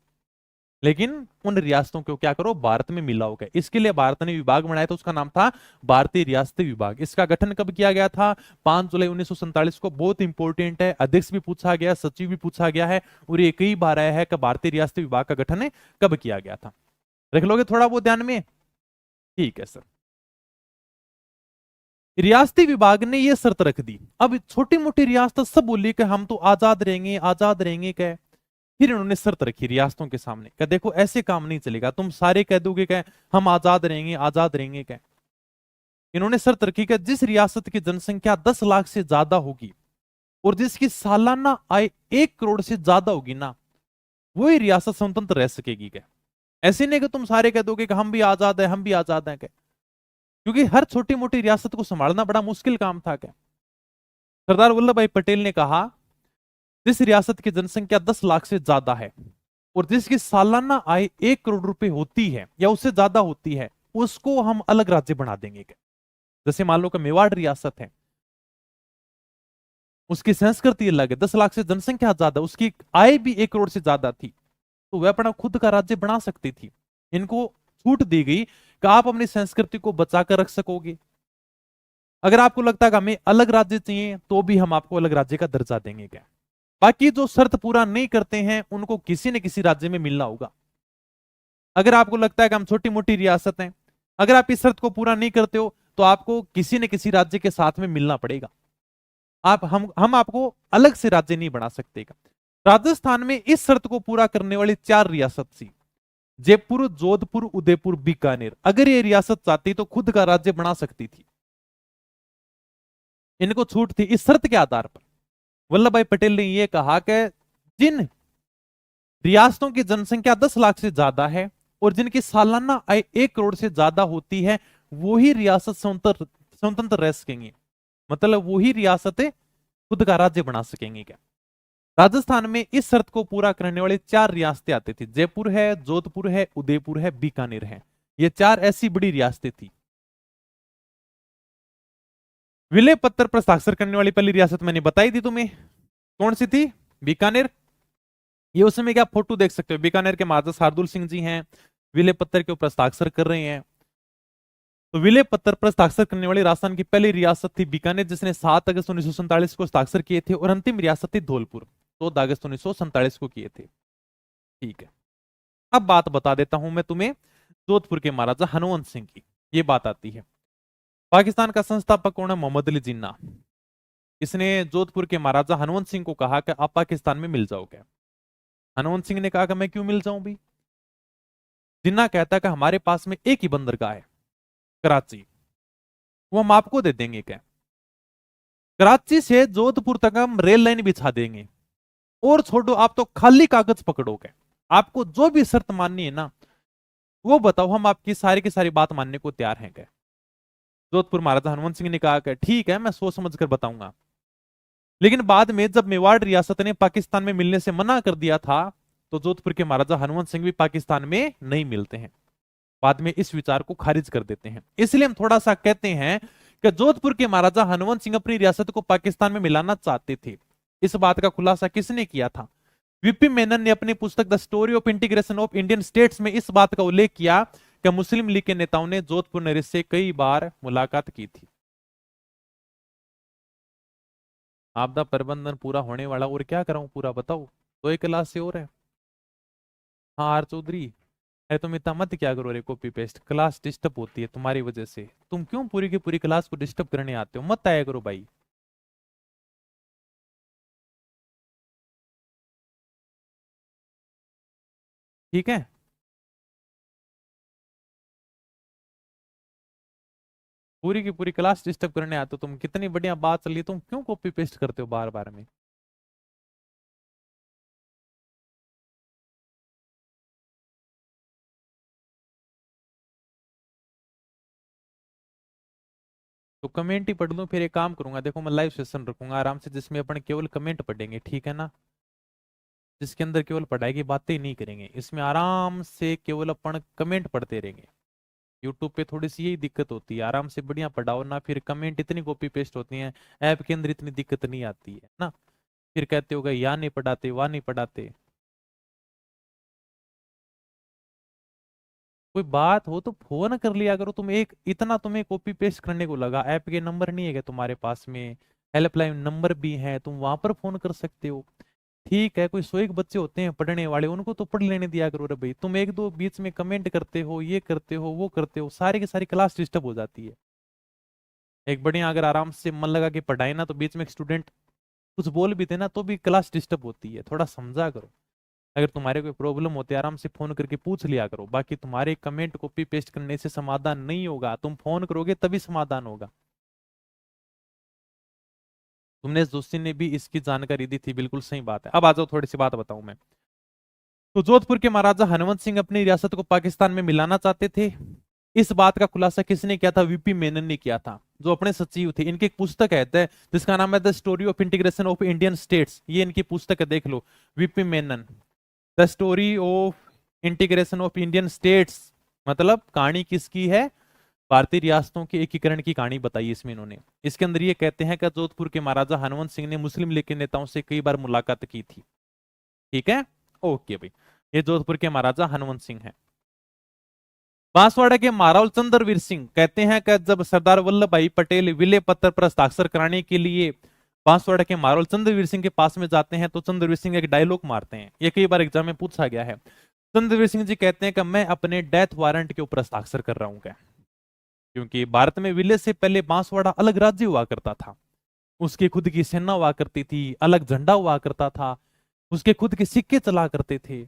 A: लेकिन उन रियासतों को क्या करो, भारत में मिलाओ। क्या इसके लिए भारत ने विभाग बनाया था, उसका नाम था भारतीय रियासती विभाग। इसका गठन कब किया गया था? 5 जुलाई 1947 को। बहुत इंपॉर्टेंट है, अध्यक्ष भी पूछा गया, सचिव भी पूछा गया है, और ये कई बार आया है कि भारतीय रियासती विभाग का गठन कब किया गया था। रख लोगे थोड़ा बहुत ध्यान में? ठीक है सर। रियासती विभाग ने यह शर्त रख दी, अब छोटी मोटी रियासत सब बोली कि हम तो आजाद रहेंगे, आजाद रहेंगे। क्या फिर इन्होंने शर्त रखी रियासतों के सामने कि देखो ऐसे काम नहीं चलेगा, तुम सारे कह दोगे क्या हम आजाद रहेंगे, आजाद रहेंगे। क्या इन्होंने शर्त रखी कि जिस रियासत की जनसंख्या 10 लाख से ज्यादा होगी और जिसकी सालाना आय 1 करोड़ से ज्यादा होगी ना, वही रियासत स्वतंत्र रह सकेगी। क्या ऐसे नहीं कि तुम सारे कह दोगे कि हम भी आजाद है, हम भी आजाद हैं। क्या क्योंकि हर छोटी मोटी रियासत को संभालना बड़ा मुश्किल काम था। क्या सरदार वल्लभ भाई पटेल ने कहा जिस रियासत की जनसंख्या 10 लाख से ज्यादा है और जिसकी सालाना आय 1 करोड़ रुपए होती है या उससे ज्यादा होती है, उसको हम अलग राज्य बना देंगे। क्या जैसे मान लो कि मेवाड़ रियासत है, उसकी संस्कृति अलग है, 10 लाख से जनसंख्या ज्यादा, उसकी आय भी 1 करोड़ से ज्यादा थी, तो वह अपना खुद का राज्य बना सकती थी। इनको छूट दी गई कि आप अपनी संस्कृति को बचाकर रख सकोगे। अगर आपको लगता है कि हमें अलग राज्य चाहिए तो भी हम आपको अलग राज्य का दर्जा देंगे। क्या बाकी जो शर्त पूरा नहीं करते हैं उनको किसी न किसी राज्य में मिलना होगा। अगर आपको लगता है कि हम छोटी मोटी रियासत हैं, अगर आप इस शर्त को पूरा नहीं करते हो तो आपको किसी न किसी राज्य के साथ में मिलना पड़ेगा। आप हम आपको अलग से राज्य नहीं बना सकते। राजस्थान में इस शर्त को पूरा करने वाली 4 रियासत थी, जयपुर, जोधपुर, उदयपुर, बीकानेर। अगर ये रियासत चाहती तो खुद का राज्य बना सकती थी, इनको छूट थी। इस शर्त के आधार पर वल्लभ भाई पटेल ने यह कहा कि जिन रियासतों की जनसंख्या 10 लाख से ज्यादा है और जिनकी सालाना आय 1 करोड़ से ज्यादा होती है, वो ही रियासत स्वतंत्र रह सकेंगे, मतलब वो ही रियासतें खुद का राज्य बना सकेंगे। क्या राजस्थान में इस शर्त को पूरा करने वाली 4 रियासतें आती थी, जयपुर है, जोधपुर है, उदयपुर है, बीकानेर है। ये 4 ऐसी बड़ी रियासतें थी। विलय पत्र पर हस्ताक्षर करने वाली पहली रियासत मैंने बताई थी तुम्हें, कौन सी थी? बीकानेर। ये उस समय क्या फोटो देख सकते हो, बीकानेर के महाराजा शार्दुल सिंह जी हैं, विलय पत्र के ऊपर हस्ताक्षर कर रहे हैं। तो विलय पत्र पर हस्ताक्षर करने वाली राजस्थान की पहली रियासत थी बीकानेर, जिसने 7 अगस्त 1947 को हस्ताक्षर किए थे, और अंतिम रियासत थी धौलपुर, 14 अगस्त 1947 को किए थे। ठीक है, अब बात बता देता हूं मैं तुम्हें जोधपुर के महाराजा हनुमंत सिंह की। ये बात आती है, पाकिस्तान का संस्थापक कौन है? मोहम्मद अली जिन्ना। इसने जोधपुर के महाराजा हनुमंत सिंह को कहा कि आप पाकिस्तान में मिल जाओगे। हनुमंत सिंह ने कहा कि मैं क्यों मिल जाऊं भी। जिन्ना कहता है कि हमारे पास में एक ही बंदरगाह है, कराची, वो हम आपको दे देंगे। क्या कराची से जोधपुर तक हम रेल लाइन बिछा देंगे, और छोड़ो, आप तो खाली कागज पकड़ोगे, आपको जो भी शर्त माननी है ना वो बताओ, हम आपकी सारी की सारी बात मानने को तैयार हैं। क्या जोधपुर महाराजा हनुमंत सिंह ने कहा कि ठीक है, मैं सोच समझ कर बताऊंगा। लेकिन बाद में जब मेवाड़ रियासत ने पाकिस्तान में मिलने से मना कर दिया था, तो जोधपुर के महाराजा हनुमंत सिंह भी पाकिस्तान में नहीं मिलते हैं, बाद में इस विचार को खारिज कर देते हैं। इसलिए हम थोड़ा सा कहते हैं कि जोधपुर के महाराजा हनुमंत सिंह अपनी रियासत को पाकिस्तान में मिलाना चाहते थे। इस बात का खुलासा किसने किया था? वीपी मेनन ने अपनी पुस्तक the story of integration of Indian states में इस बात का उल्लेख किया कि मुस्लिम लीग के नेताओं ने जोधपुर नरेश से कई बार मुलाकात की थी। आपदा प्रबंधन पूरा होने वाला, और क्या कराऊं पूरा बताओ, तो एक क्लास से और है। हाँ आर चौधरी, अरे तुम इतना मत क्या करो रे, कॉपी पेस्ट, क्लास डिस्टर्ब होती है तुम्हारी वजह से। तुम क्यों पूरी की पूरी क्लास को डिस्टर्ब करने आते हो? मत आया करो भाई। ठीक है, पूरी की पूरी क्लास डिस्टर्ब करने आते हो तुम। कितनी बढ़िया बात चल रही है, तुम क्यों कॉपी पेस्ट करते हो बार बार में? तो कमेंट ही पढ़ लूं? फिर एक काम करूंगा, देखो मैं लाइव सेशन रखूंगा आराम से, जिसमें अपन केवल कमेंट पढ़ेंगे, ठीक है ना? जिसके अंदर केवल पढ़ाई की बातें ही नहीं करेंगे, इसमें आराम से केवल अपन कमेंट पढ़ते रहेंगे। यूट्यूब पे थोड़ी सी यही दिक्कत होती है, आराम से बढ़िया पढ़ाओ ना, फिर कमेंट इतनी कॉपी पेस्ट होती हैं। ऐप के अंदर इतनी दिक्कत नहीं आती है ना, फिर कहते हो यहाँ नहीं पढ़ाते, वहां नहीं पढ़ाते। कोई बात हो तो फोन कर लिया करो तुम, एक इतना तुम्हें कॉपी पेस्ट करने को लगा? ऐप के नंबर नहीं है क्या तुम्हारे पास में? हेल्पलाइन नंबर भी है, तुम वहां पर फोन कर सकते हो। ठीक है, कोई 100 एक बच्चे होते हैं पढ़ने वाले, उनको तो पढ़ लेने दिया करो रे भाई। तुम एक दो बीच में कमेंट करते हो, ये करते हो, वो करते हो, सारी की सारी क्लास डिस्टर्ब हो जाती है। एक बढ़िया अगर आराम से मन लगा के पढ़ाए ना, तो बीच में एक स्टूडेंट कुछ बोल भी देना तो भी क्लास डिस्टर्ब होती है, थोड़ा समझा करो। अगर तुम्हारे कोई प्रॉब्लम होती है आराम से फोन करके पूछ लिया करो, बाकी तुम्हारे कमेंट कॉपी पेस्ट करने से समाधान नहीं होगा, तुम फोन करोगे तभी समाधान होगा। तुमने जोशी ने भी इसकी जानकारी दी थी, बिल्कुल सही बात है। अब आ जाओ, थोड़ी सी बात बताऊं मैं। तो जोधपुर के महाराजा हनुमंत सिंह अपनी रियासत को पाकिस्तान में मिलाना चाहते थे। इस बात का खुलासा किसने किया था? वीपी मेनन ने किया था, जो अपने सचिव थे। इनकी एक पुस्तक है जिसका नाम है the story of integration of Indian states, ये इनकी पुस्तक है, देख लो। VP Menon, the story of integration of Indian states, मतलब कहानी किसकी है? भारतीय रियासतों के एकीकरण की कहानी बताई इसमें इन्होंने। इसके अंदर ये कहते हैं कि जोधपुर के महाराजा हनुमंत सिंह ने मुस्लिम लीग के नेताओं से कई बार मुलाकात की थी। ठीक है, ओके भाई, ये जोधपुर के महाराजा हनुमंत सिंह हैं। बांसवाड़ा के महाराज चंद्रवीर सिंह कहते हैं कि जब सरदार वल्लभ भाई पटेल विलय पत्र पर हस्ताक्षर कराने के लिए बांसवाड़ा के महाराज चंद्रवीर सिंह के पास में जाते हैं, तो चंद्रवीर सिंह एक डायलॉग मारते हैं, ये कई बार एग्जाम में पूछा गया है। चंद्रवीर सिंह जी कहते हैं कि मैं अपने डेथ वारंट के ऊपर हस्ताक्षर कर रहा हूं। क्या क्योंकि भारत में विलय से पहले बांसवाड़ा अलग राज्य हुआ करता था, उसकी खुद की सेना हुआ करती थी, अलग झंडा हुआ करता था, उसके खुद के सिक्के चला करते थे।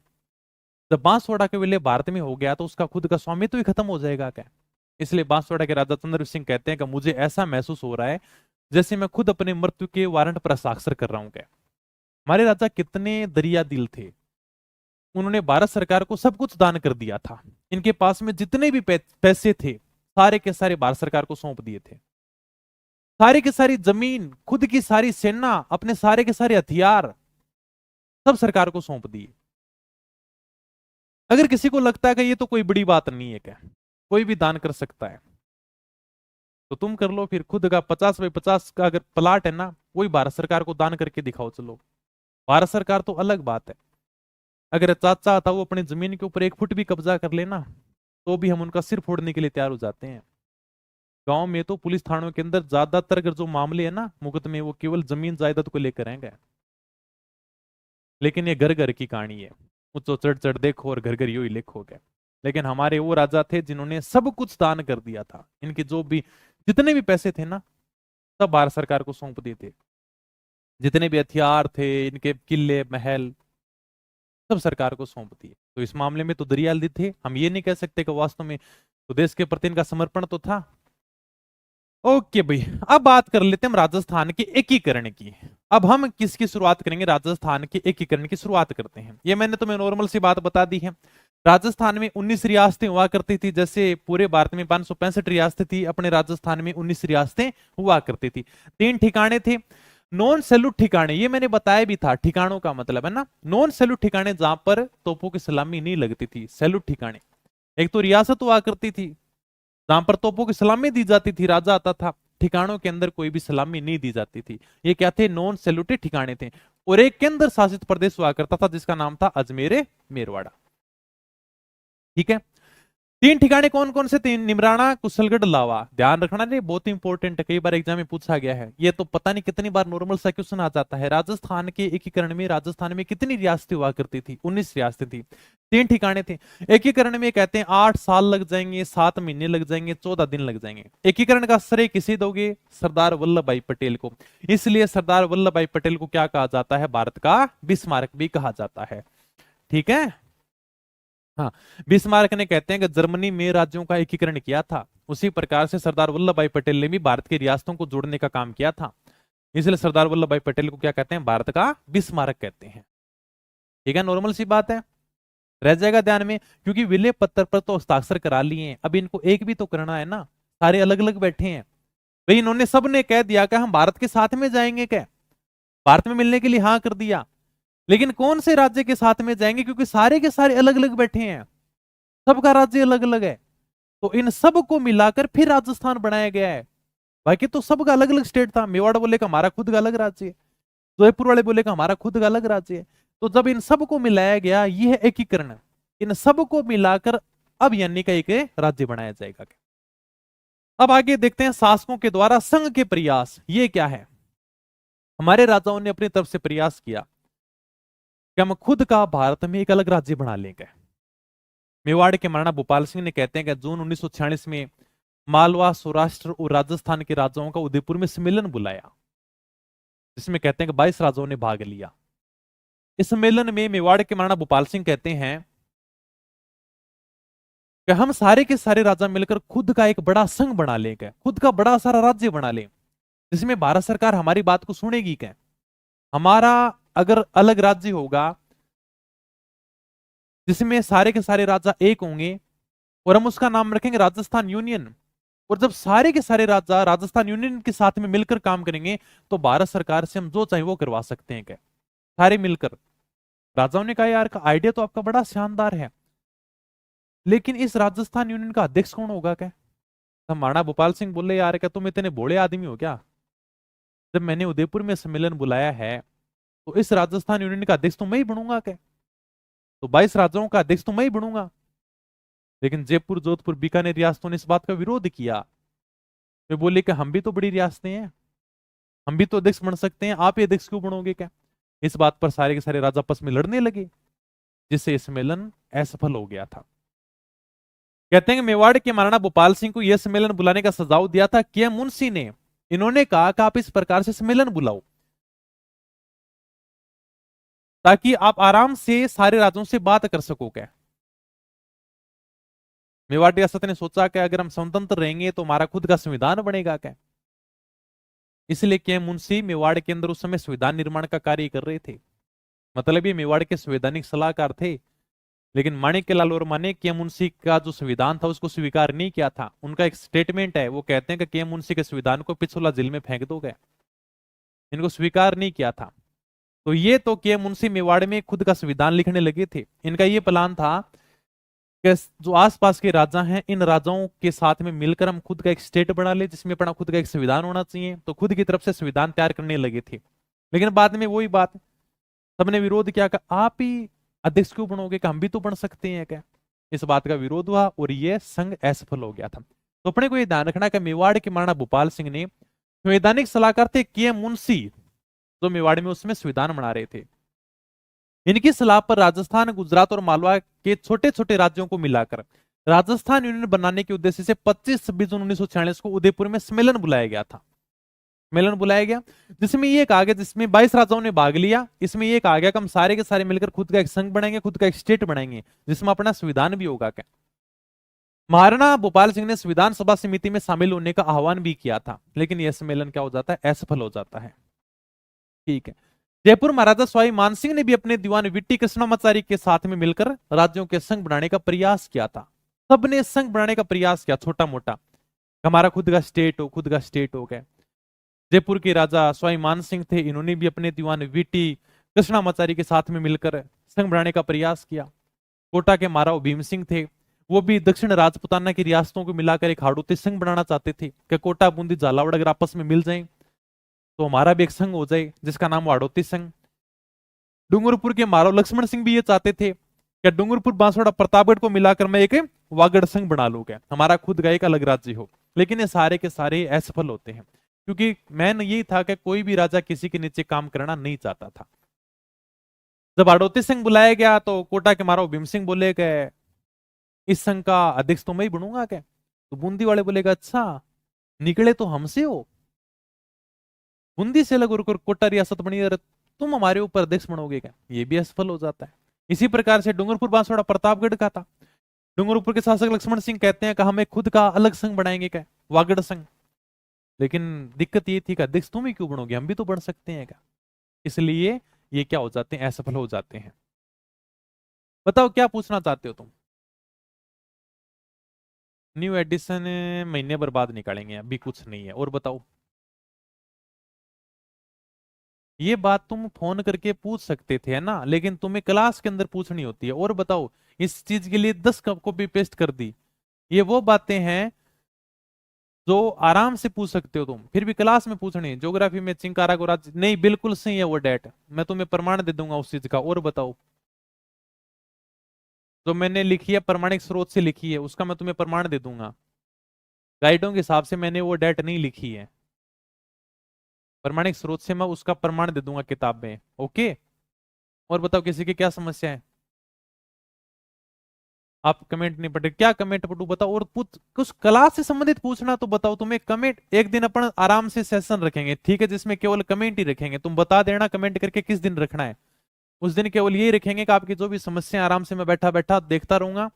A: जब बांसवाड़ा के विलय भारत में हो गया तो उसका खुद का स्वामित्व ही खत्म हो जाएगा। क्या इसलिए बांसवाड़ा के राजा चंद्र सिंह कहते हैं कि मुझे ऐसा महसूस हो रहा है जैसे मैं खुद अपने मृत्यु के वारंट पर हस्ताक्षर कर रहा हूं। क्या हमारे राजा कितने दरिया दिल थे, उन्होंने भारत सरकार को सब कुछ दान कर दिया था। इनके पास में जितने भी पैसे थे सारे के सारे भारत सरकार को सौंप दिए थे। सारी की सारी जमीन, खुद की सारी सेना, अपने सारे के सारे हथियार सब सरकार को सौंप दिए। अगर किसी को लगता है कि ये तो कोई बड़ी बात नहीं है, क्या कोई भी दान कर सकता है, तो तुम कर लो फिर। खुद का 50 बाई 50 का अगर प्लाट है ना, वही भारत सरकार को दान करके दिखाओ। चलो, भारत सरकार तो अलग बात है, अगर चाचा था वो अपनी जमीन के ऊपर 1 फुट भी कब्जा कर लेना, तो भी हम उनका सिर फोड़ने के लिए तैयार हो जाते हैं। गांव में तो पुलिस थानों के अंदर ज्यादातर अगर जो मामले है ना मुकदमे, वो केवल जमीन जायदाद को लेकर रहेंगे। लेकिन ये घर घर की कहानी है, ऊंचो चढ़ चढ़ देखो और घर घर यू ही लिखोगे। लेकिन हमारे वो राजा थे जिन्होंने सब कुछ दान कर दिया था, इनके जो भी जितने भी पैसे थे ना सब भारत सरकार को सौंप दिए थे। जितने भी हथियार थे, इनके किले महल, सब सरकार को सौंप दिए। तो इस मामले में तो दरियाल थे, हम ये नहीं कह सकते कि वास्तव में तो देश के प्रति इनका समर्पण तो था। ओके भाई, अब बात कर लेते हैं हम राजस्थान के एकीकरण की। अब हम किसकी शुरुआत करेंगे? राजस्थान के एकीकरण की शुरुआत करते हैं। ये मैंने तुम्हें नॉर्मल सी बात बता दी है। राजस्थान में 19 रियासतें हुआ करती थी, जैसे पूरे भारत में 565 रियासतें थी, अपने राजस्थान में 19 रियासतें हुआ करती थी। 3 ठिकाने थे नॉन सैल्यूट ठिकाने, ये मैंने बताया भी था, ठिकानों का मतलब है ना नॉन सैल्यूट ठिकाने, जहां पर तोपों की सलामी नहीं लगती थी। सैल्यूट ठिकाने, एक तो रियासत हुआ करती थी जहां पर तोपों की सलामी दी जाती थी, राजा आता था, ठिकानों के अंदर कोई भी सलामी नहीं दी जाती थी। ये क्या थे? नॉन सैल्यूटेड ठिकाने थे। और एक केंद्र शासित प्रदेश हुआ करता था जिसका नाम था अजमेर मेरवाड़ा। ठीक है, 3 ठिकाने कौन कौन से? 3, निमराना, कुशलगढ़, लावा। ध्यान रखना, ये बहुत इंपॉर्टेंट है, कई बार एग्जाम में पूछा गया है। ये तो पता नहीं कितनी बार नॉर्मल सा क्वेश्चन आ जाता है। राजस्थान के एकीकरण में राजस्थान में कितनी रियासतें हुआ करती थी? 19 रियासतें थी, 3 ठिकाने थे। एकीकरण में कहते हैं 8 साल लग जाएंगे, 7 महीने लग जाएंगे, 14 दिन लग जाएंगे। एकीकरण का श्रेय किसे दोगे? सरदार वल्लभ भाई पटेल को। इसलिए सरदार वल्लभ भाई पटेल को क्या कहा जाता है? भारत का बिस्मार्क भी कहा जाता है। ठीक है, हाँ, बिस्मार्क ने कहते हैं कि जर्मनी में राज्यों का एकीकरण किया था, उसी प्रकार से सरदार वल्लभ भाई पटेल ने भी भारत की रियासतों को जोड़ने का काम किया था। इसलिए सरदार वल्लभ भाई पटेल को क्या कहते हैं? भारत का बिस्मार्क कहते हैं। ठीक है, नॉर्मल सी बात है, रह जाएगा ध्यान में, क्योंकि विलय पत्र पर तो हस्ताक्षर करा लिए हैं, अब इनको एक भी तो करना है ना। सारे अलग अलग बैठे हैं भाई, इन्होंने सबने कह दिया कि हम भारत के साथ में जाएंगे, क्या भारत में मिलने के लिए हाँ कर दिया, लेकिन कौन से राज्य के साथ में जाएंगे? क्योंकि सारे के सारे अलग अलग बैठे हैं, सबका राज्य अलग अलग है, तो इन सब को मिलाकर फिर राजस्थान बनाया गया है। बाकी तो सबका अलग अलग स्टेट था, मेवाड़ बोले का हमारा खुद का अलग राज्य है, जयपुर वाले बोले का हमारा खुद का अलग राज्य है। तो जब इन सबको मिलाया गया, यह है एकीकरण। इन सबको मिलाकर अब यानी का एक राज्य बनाया जाएगा। अब आगे देखते हैं शासकों के द्वारा संघ के प्रयास, ये क्या है? हमारे राजाओं ने अपनी तरफ से प्रयास किया कि हम खुद का भारत में एक अलग राज्य बना लेंगे। मेवाड़ के महाराणा भूपाल सिंह ने कहते हैं कि जून 1946 में मालवा, सौराष्ट्र और राजस्थान के राजाओं का उदयपुर में सम्मेलन बुलाया, जिसमें कहते हैं कि 22 राजाओं ने भाग लिया। इस सम्मेलन में मेवाड़ के महाराणा भूपाल सिंह कहते हैं कि हम सारे के सारे राजा मिलकर खुद का एक बड़ा संघ बना लेंगे, खुद का बड़ा सारा राज्य बना लें, जिसमें भारत सरकार हमारी बात को सुनेगी। क्या हमारा अगर अलग राज्य होगा जिसमें सारे के सारे राजा एक होंगे, और हम उसका नाम रखेंगे राजस्थान यूनियन, और जब सारे के सारे राजा राजस्थान यूनियन के साथ में मिलकर काम करेंगे तो भारत सरकार से हम जो चाहे वो करवा सकते हैं। क्या सारे मिलकर? राजाओं ने कहा यार का आइडिया तो आपका बड़ा शानदार है, लेकिन इस राजस्थान यूनियन का अध्यक्ष कौन होगा? क्या तब महाराणा भोपाल सिंह बोले यार क्या तुम इतने भोले आदमी हो क्या? जब मैंने उदयपुर में सम्मेलन बुलाया है तो इस राजस्थान यूनियन का अध्यक्ष तो मैं ही बनूंगा। क्या तो 22 राजाओं का अध्यक्ष तो मैं ही बनूंगा। लेकिन जयपुर, जोधपुर, बीकानेर रियासतों ने इस बात का विरोध किया। वे बोले कि हम भी तो बड़ी रियासतें हैं, हम भी तो अध्यक्ष बन सकते हैं, आप ही अध्यक्ष क्यों बनोगे? क्या इस बात पर सारे के सारे राजा आपस में लड़ने लगे, जिससे सम्मेलन असफल हो गया था। कहते हैं कि मेवाड़ के महाराणा भोपाल सिंह को यह सम्मेलन बुलाने का सुझाव दिया था के मुंशी ने। इन्होंने कहा कि आप इस प्रकार से सम्मेलन बुलाओ ताकि आप आराम से सारे राज्यों से बात कर सको। क्या मेवाड़ रियासत ने सोचा कि अगर हम स्वतंत्र रहेंगे तो हमारा खुद का संविधान बनेगा। क्या इसलिए के मुंशी मेवाड़ के अंदर उस समय संविधान निर्माण का कार्य कर रहे थे, मतलब ये मेवाड़ के संवैधानिक सलाहकार थे। लेकिन माणिक्यलाल वर्मा ने के मुंशी का जो संविधान था उसको स्वीकार नहीं किया था। उनका एक स्टेटमेंट है, वो कहते हैं कि के मुंशी के संविधान को पिछोला जेल में फेंक दोगे, इनको स्वीकार नहीं किया था। तो ये तो के मुंशी मेवाड़ में खुद का संविधान लिखने लगे थे। इनका ये प्लान था कि जो आसपास के राजा हैं इन राजाओं के साथ में मिलकर हम खुद का एक स्टेट बना ले जिसमें अपना खुद का एक संविधान होना चाहिए। तो खुद की तरफ से संविधान तैयार करने लगे थे। लेकिन बाद में वही बात, सबने विरोध किया कि आप ही अध्यक्ष क्यों बनोगे, कि हम भी तो बन सकते हैं। क्या इस बात का विरोध हुआ और यह संघ असफल हो गया था। तो अपने को ये ध्यान रखना कि मेवाड़ के महाराणा भूपाल सिंह ने संवैधानिक सलाहकार थे के मुंशी, जो मेवाड़ में उसमें संविधान बना रहे थे। इनकी सलाह पर राजस्थान, गुजरात और मालवा के छोटे छोटे राज्यों को मिलाकर राजस्थान यूनियन बनाने के उद्देश्य से 25-26 जून 1946 को उदयपुर में सम्मेलन बुलाया गया था। सम्मेलन बुलाया गया जिसमें ये कहा गया, जिसमें 22 राजाओं ने भाग लिया। इसमें ये कहा गया कि हम सारे के सारे मिलकर खुद का एक संघ बनाएंगे, खुद का एक स्टेट बनाएंगे, जिसमें अपना संविधान भी होगा। क्या महाराणा भोपाल सिंह ने संविधान सभा समिति में शामिल होने का आह्वान भी किया था, लेकिन यह सम्मेलन क्या हो जाता है, असफल हो जाता है। ठीक है। जयपुर महाराजा सवाई मानसिंह ने भी अपने दीवान विट्टी कृष्णामाचारी के साथ में मिलकर राज्यों के संघ बनाने का प्रयास किया था। सबने संघ बनाने का प्रयास किया, छोटा मोटा, हमारा खुद का स्टेट हो, खुद का स्टेट हो गया। जयपुर के राजा सवाई मानसिंह थे, इन्होंने भी अपने दीवान विट्टी कृष्णामाचारी के साथ में मिलकर संघ बनाने का प्रयास किया। कोटा के महाराव भीम सिंह थे, वो भी दक्षिण राजपुताना की रियासतों को मिलाकर एक हाड़ौती संघ बनाना चाहते थे कि कोटा, बूंदी, झालावाड़ अगर आपस में मिल जाएं तो हमारा भी एक संघ हो जाए, जिसका नाम हाड़ौती संघ। डूंगरपुर के महाराव लक्ष्मण सिंह भी ये चाहते थे कि डूंगरपुर, बांसवाड़ा, प्रतापगढ़ को मिलाकर मैं एक वागड़ संघ बना लूंगा, हमारा खुद का एक अलग राज्य हो। लेकिन ये सारे के सारे असफल होते हैं, क्योंकि मैन यही था कि कोई भी राजा किसी के नीचे काम करना नहीं चाहता था। जब हाड़ौती संघ बुलाया गया तो कोटा के महाराव भीम सिंह बोले कि इस संघ का अध्यक्ष तो मैं ही बनूंगा क्या? तो बूंदी वाले बोलेगा, अच्छा निकले तो हमसे हो, बूंदी से अलग और कोटा रियासत बनी और तुम हमारे ऊपर अध्यक्ष बनोगे क्या? ये भी असफल हो जाता है। इसी प्रकार से डूंगरपुर, बांसवाड़ा, प्रतापगढ़ का था। डूंगरपुर के शासक लक्ष्मण सिंह कहते हैं कि हमें खुद का अलग संघ बनाएंगे क्या, वागड़ संघ। लेकिन दिक्कत ये थी कि अध्यक्ष तुम ही क्यों बनोगे, हम भी तो बन सकते हैं क्या? इसलिए ये क्या हो जाते हैं, असफल हो जाते हैं। बताओ क्या पूछना चाहते हो तुम? न्यू एडिशन महीने भर बाद निकालेंगे, अभी कुछ नहीं है। और बताओ, ये बात तुम फोन करके पूछ सकते थे, है ना, लेकिन तुम्हें क्लास के अंदर पूछनी होती है। और बताओ, इस चीज के लिए 10 कॉपी पेस्ट कर दी। ये वो बातें हैं जो आराम से पूछ सकते हो तुम, फिर भी क्लास में पूछनी। ज्योग्राफी में चिंकारा को राज्य नहीं, बिल्कुल सही है वो डेट, मैं तुम्हें प्रमाण दे दूंगा उस चीज का। और बताओ, जो मैंने लिखी है प्रमाणिक स्रोत से लिखी है, उसका मैं तुम्हें प्रमाण दे दूंगा। गाइडों के हिसाब से मैंने वो डेट नहीं लिखी है, प्रमाणिक स्रोत से मैं उसका प्रमाण दे दूंगा किताब में। ओके। और बताओ, किसी की क्या समस्या है? आप कमेंट नहीं पढ़े, क्या कमेंट पढ़ू बताओ। और पूछ कुछ क्लास से संबंधित पूछना तो बताओ। तुम्हें कमेंट एक दिन अपन आराम से सेशन रखेंगे, ठीक है, जिसमें केवल कमेंट ही रखेंगे। तुम बता देना कमेंट करके किस दिन रखना है। उस दिन केवल यही रखेंगे कि आपकी जो भी समस्या, आराम से मैं बैठा बैठा देखता रहूंगा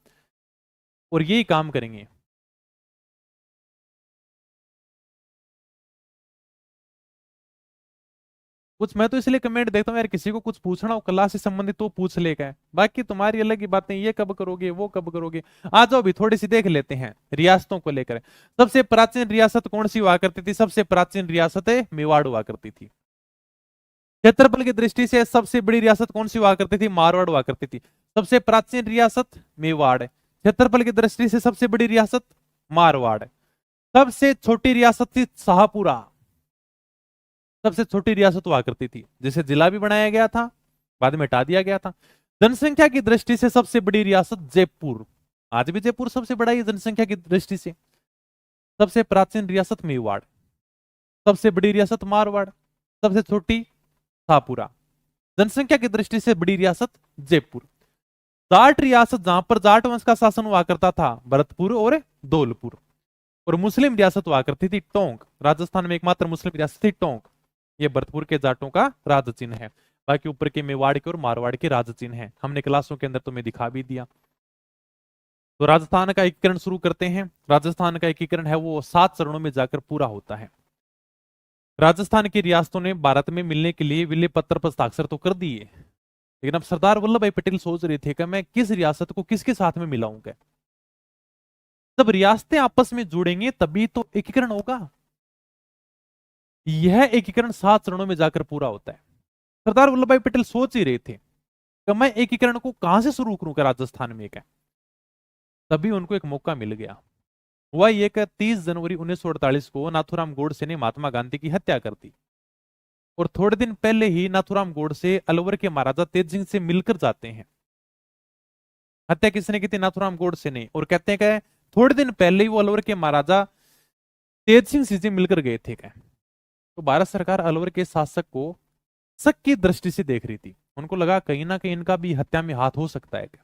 A: और यही काम करेंगे। कुछ मैं तो इसलिए कमेंट देखता हूँ यार, किसी को कुछ पूछना हो क्लास से संबंधित तो पूछ लेगा। बाकी तुम्हारी अलग ही बातें, ये कब करोगे, वो कब करोगे। आ जाओ भी थोड़ी सी देख लेते हैं रियासतों को लेकर। सबसे प्राचीन रियासत कौन सी हुआ करती थी? सबसे प्राचीन रियासत मेवाड़ हुआ करती थी। क्षेत्रफल की दृष्टि से सबसे बड़ी रियासत कौन सी हुआ करती थी? मारवाड़ हुआ करती थी। सबसे प्राचीन रियासत मेवाड़, क्षेत्रफल की दृष्टि से सबसे बड़ी रियासत मारवाड़। सबसे छोटी रियासत थी शाहपुरा, सबसे छोटी रियासत हुआ करती थी, जिसे जिला भी बनाया गया था, बाद में हटा दिया गया था। जनसंख्या की दृष्टि से सबसे बड़ी रियासत जयपुर, आज भी जयपुर सबसे बड़ा है जनसंख्या की दृष्टि से। सबसे प्राचीन रियासत मेवाड़, सबसे बड़ी रियासत मारवाड़, सबसे छोटी शाहपुरा, जनसंख्या की दृष्टि से बड़ी रियासत जयपुर। जाट रियासत, जहां पर जाट वंश का शासन हुआ करता था, भरतपुर और धौलपुर। और मुस्लिम रियासत हुआ करती थी टोंक, राजस्थान में एकमात्र मुस्लिम रियासत थी टोंक। ये भरतपुर के जाटों का राज चिन्ह है। बाकी ऊपर के मेवाड़ के और मारवाड़ के राज चिन्ह है, हमने क्लासों के अंदर तुम्हें दिखा भी दिया। तो राजस्थान का एकीकरण शुरू करते हैं। राजस्थान का एकीकरण है वो 7 चरणों में जाकर पूरा होता है। राजस्थान की रियासतों ने भारत में मिलने के लिए विलय पत्र पर हस्ताक्षर तो कर दिए, लेकिन अब सरदार वल्लभ भाई पटेल सोच रहे थे कि मैं किस रियासत को किसके साथ में मिलाऊंगा। जब रियासतें आपस में जुड़ेंगे तभी तो एकीकरण होगा। यह एकीकरण 7 चरणों में जाकर पूरा होता है। सरदार वल्लभ भाई पटेल सोच ही रहे थे कि मैं एकीकरण को कहां से शुरू करूंगा राजस्थान में क्या। तभी उनको एक मौका मिल गया। हुआ ये कि 30 जनवरी 1948 को नाथूराम गोडसे ने महात्मा गांधी की हत्या कर दी। और थोड़े दिन पहले ही नाथूराम गोडसे अलवर के महाराजा तेज सिंह से मिलकर जाते हैं। हत्या किसने की थी? नाथूराम गोडसे ने। और कहते हैं कि थोड़े दिन पहले ही वो अलवर के महाराजा तेज सिंह जी मिलकर गए थे क्या। तो भारत सरकार अलवर के शासक को शक की दृष्टि से देख रही थी, उनको लगा कहीं ना कहीं इनका भी हत्या में हाथ हो सकता है क्या।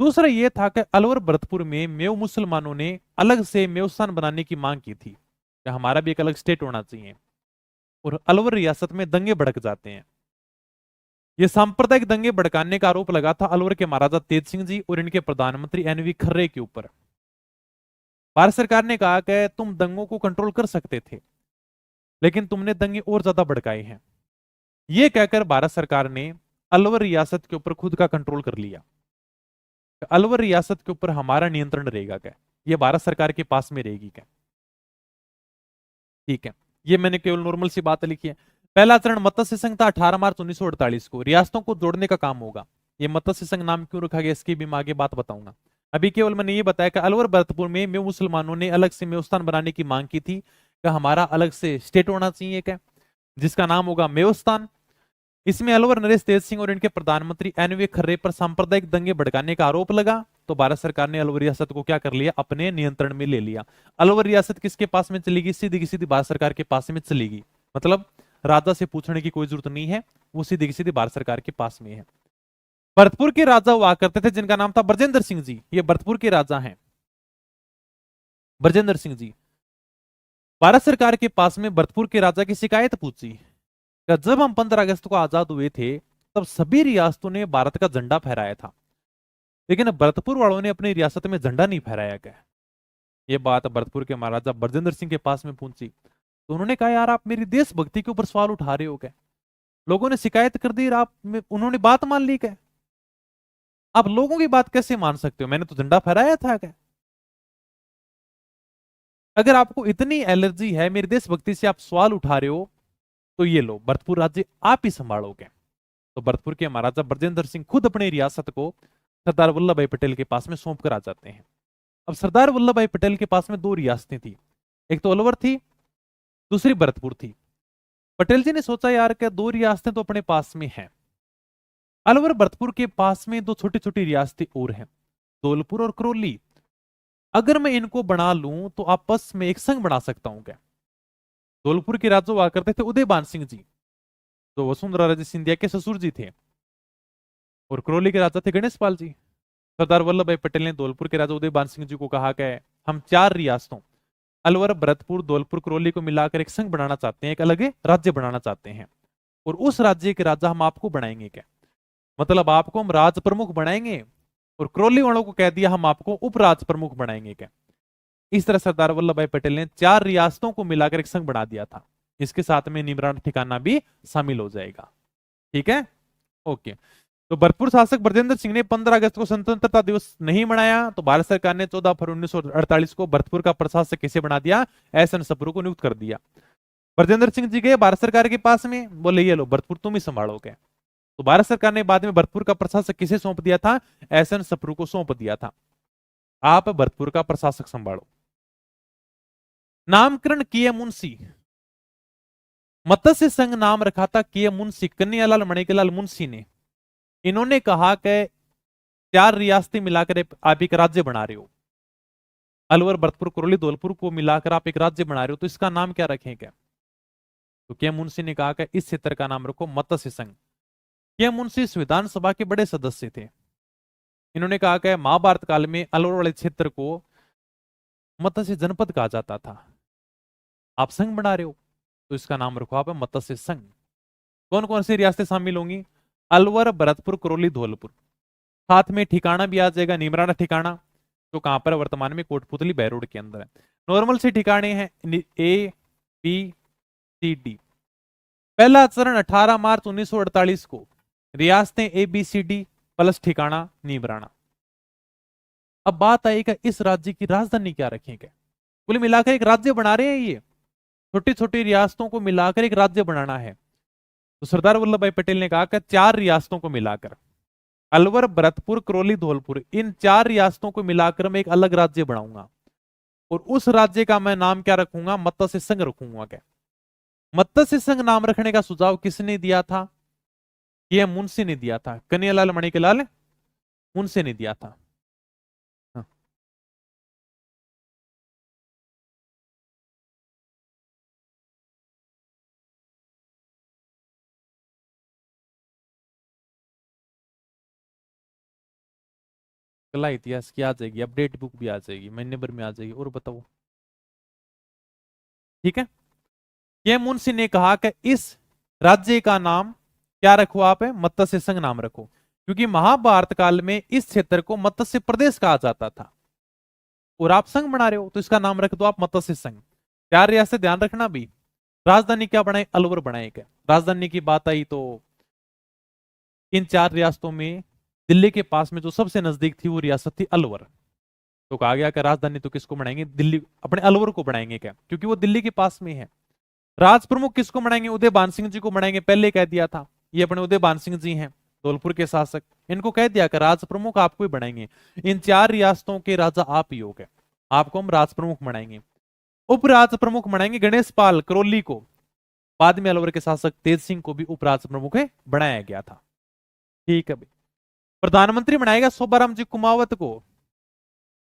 A: दूसरा यह था कि अलवर भरतपुर में मेव मुसलमानों ने अलग से मेवस्थान बनाने की मांग की थी कि हमारा भी एक अलग स्टेट होना चाहिए, और अलवर रियासत में दंगे भड़क जाते हैं। ये सांप्रदायिक दंगे भड़काने का आरोप लगा था अलवर के महाराजा तेज सिंह जी और इनके प्रधानमंत्री एनवी खर्रे के ऊपर। भारत सरकार ने कहा कि तुम दंगों को कंट्रोल कर सकते थे, लेकिन तुमने दंगे और ज्यादा भड़काए हैं। यह कहकर भारत सरकार ने अलवर रियासत के ऊपर खुद का कंट्रोल कर लिया। अलवर रियासत के ऊपर हमारा नियंत्रण रहेगा क्या, ये भारत सरकार के पास में रहेगी क्या। ठीक है, ये मैंने केवल नॉर्मल सी बात लिखी है। पहला चरण मत्स्य संघ था 18 मार्च 1948 को, रियासतों को जोड़ने का काम होगा। ये मत्स्य संघ नाम क्यों रखा गया इसकी भी मैं आगे बात बताऊंगा। अभी केवल मैंने ये बताया कि अलवर भरतपुर में मेव मुसलमानों ने अलग से मेवस्थान बनाने की मांग की थी कि हमारा अलग से स्टेट होना चाहिए क्या, जिसका नाम होगा मेवस्थान। इसमें अलवर नरेश तेज सिंह और इनके प्रधानमंत्री एनवी खर्रे पर सांप्रदायिक दंगे भड़काने का आरोप लगा, तो भारत सरकार ने अलवर रियासत को क्या कर लिया, अपने नियंत्रण में ले लिया। अलवर रियासत किसके पास में चलेगी, सीधी की सीधी भारत सरकार के पास में चलेगी। मतलब राजा से पूछने की कोई जरूरत नहीं है, वो सीधी की सीधी भारत सरकार के पास में है। भरतपुर के राजा हुआ करते थे जिनका नाम था ब्रजेंद्र सिंह जी, ये भरतपुर के राजा हैं ब्रजेंद्र सिंह जी। भारत सरकार के पास में भरतपुर के राजा की शिकायत पूछी कि जब हम 15 अगस्त को आजाद हुए थे तब सभी रियासतों ने भारत का झंडा फहराया था, लेकिन भरतपुर वालों ने अपनी रियासत में झंडा नहीं फहराया क्या। ये बात भरतपुर के महाराजा ब्रजेंद्र सिंह के पास में पहुंची, तो उन्होंने कहा यार आप मेरी देशभक्ति के ऊपर सवाल उठा रहे हो क्या, लोगों ने शिकायत कर दी, आप उन्होंने बात मान ली क्या, आप लोगों की बात कैसे मान सकते हो, मैंने तो झंडा फहराया था क्या। अगर आपको इतनी एलर्जी है मेरी देशभक्ति से, आप सवाल उठा रहे हो, तो ये लो भरतपुर राज्य आप ही संभालोगे। तो भरतपुर के महाराजा ब्रजेंद्र सिंह खुद अपनी रियासत को सरदार वल्लभ भाई पटेल के पास में सौंप कर आ जाते हैं। अब सरदार वल्लभ भाई पटेल के पास में दो रियासतें थी, एक तो अलवर थी, दूसरी भरतपुर थी। पटेल जी ने सोचा यार क्या दो रियासतें तो अपने पास में हैं, अलवर भरतपुर के पास में दो छोटी छोटी रियासतें और हैं, धौलपुर और करौली। अगर मैं इनको बना लूं तो आपस में एक संघ बना सकता हूं क्या। धौलपुर के राजा हुआ करते थे उदयभान सिंह जी, जो वसुंधरा राजे सिंधिया के ससुर जी थे, और करौली के राजा थे गणेश पाल जी। सरदार वल्लभ भाई पटेल ने धौलपुर के राजा उदयभान सिंह जी को कहा कि हम चार रियासतों अलवर भरतपुर धौलपुर करौली को मिलाकर एक संघ बनाना चाहते हैं, एक अलग राज्य बनाना चाहते हैं, और उस राज्य के राजा हम आपको बनाएंगे क्या, मतलब आपको हम राज प्रमुख बनाएंगे, और करौली वालों को कह दिया हम आपको उपराज प्रमुख बनाएंगे क्या। इस तरह सरदार वल्लभ भाई पटेल ने चार रियासतों को मिलाकर एक संघ बना दिया था, इसके साथ में निमरान ठिकाना भी शामिल हो जाएगा। ठीक है, ओके। तो भरतपुर शासक ब्रजेंद्र सिंह ने 15 अगस्त को स्वतंत्रता दिवस नहीं मनाया, तो भारत सरकार ने 14 फरवरी 1948 को भरतपुर का प्रशासक किसे बना दिया, एस एन सप्रू को नियुक्त कर दिया। ब्रजेंद्र सिंह जी गए भारत सरकार के पास में, बोले ये लो भरतपुर तुम ही संभालोगे। तो भारत सरकार ने बाद में भरतपुर का प्रशासक किसे सौंप दिया था, एस एन सप्रू को सौंप दिया था, आप भरतपुर का प्रशासक संभालो। नामकरण किए मुंशी, मत्स्य संघ नाम रखा था किए मुंशी कन्हैयालाल मणिकलाल मुंशी ने। इन्होंने कहा कि चार रियासतें मिलाकर आप एक राज्य बना रहे हो, अलवर भरतपुर करौली धौलपुर को मिलाकर आप एक राज्य बना रहे हो, तो इसका नाम क्या रखें क्या। तो के मुंशी ने कहा कि इस क्षेत्र का नाम रखो मत्स्य संघ। के मुंशी संविधान सभा के बड़े सदस्य थे, इन्होंने कहा कि महाभारत काल में अलवर वाले क्षेत्र को मत्स्य जनपद कहा जाता था, आप संघ बना रहे हो तो इसका नाम रखो आप मत्स्य संघ। कौन कौन सी रियासतें शामिल होंगी, अलवर भरतपुर करौली धौलपुर, साथ में ठिकाना भी आ जाएगा निमराना ठिकाना, जो कहां पर वर्तमान में कोटपुतली बहरोड के अंदर है। नॉर्मल से ठिकाने हैं ए बी सी डी। पहला चरण 18 मार्च 1948 को, रियासतें A B C D plus ठिकाना निमराना। अब बात आई कि इस राज्य की राजधानी क्या रखेंगे, कुल मिलाकर एक राज्य बना रहे हैं, ये छोटी छोटी रियासतों को मिलाकर एक राज्य बनाना है। तो सरदार वल्लभ भाई पटेल ने कहा कि चार रियासतों को मिलाकर, अलवर भरतपुर करौली धौलपुर, इन चार रियासतों को मिलाकर मैं एक अलग राज्य बनाऊंगा, और उस राज्य का मैं नाम क्या रखूंगा, मत्स्य संघ रखूंगा। क्या मत्स्य संघ नाम रखने का सुझाव किसने दिया था, यह मुंशी ने दिया था, कन्हैयालाल मणिकलाल मुंशी ने दिया था। कला इतिहास की आ जाएगी, अपडेट बुक भी आ जाएगी, महीने भर में आ जाएगी। और बताओ, ठीक है। ये मुंशी ने कहा कि इस राज्य का नाम क्या रखो आप, है मत्स्य संघ नाम रखो, क्योंकि महाभारत काल में इस क्षेत्र को मत्स्य प्रदेश कहा जाता था। और आप संघ बना रहे हो तो इसका नाम रख दो आप मत्स्य संघ। चार रियासत ध्यान रखना भी। राजधानी क्या बनाए, अलवर बनाए क्या। राजधानी की बात आई तो इन चार रियासतों में दिल्ली के पास में जो सबसे नजदीक थी वो रियासत थी अलवर। तो कहा गया कि राजधानी तो किसको बनाएंगे, दिल्ली, अपने अलवर को बनाएंगे क्या, क्योंकि वो दिल्ली के पास में है। राज प्रमुख किसको बनाएंगे, उदयभान सिंह जी को बनाएंगे, पहले कह दिया था। ये अपने उदयभान सिंह जी हैं, धौलपुर के शासक। इनको कह दिया कि राज प्रमुख आपको ही बनाएंगे, इन चार रियासतों के राजा आप ही हो गए, आपको हम राज प्रमुख बनाएंगे। उपराज प्रमुख बनाएंगे गणेश पाल करौली को, बाद में अलवर के शासक तेज सिंह को भी उपराज प्रमुख बनाया गया था। ठीक है भाई। प्रधानमंत्री बनाएगा शोभाराम जी कुमावत को।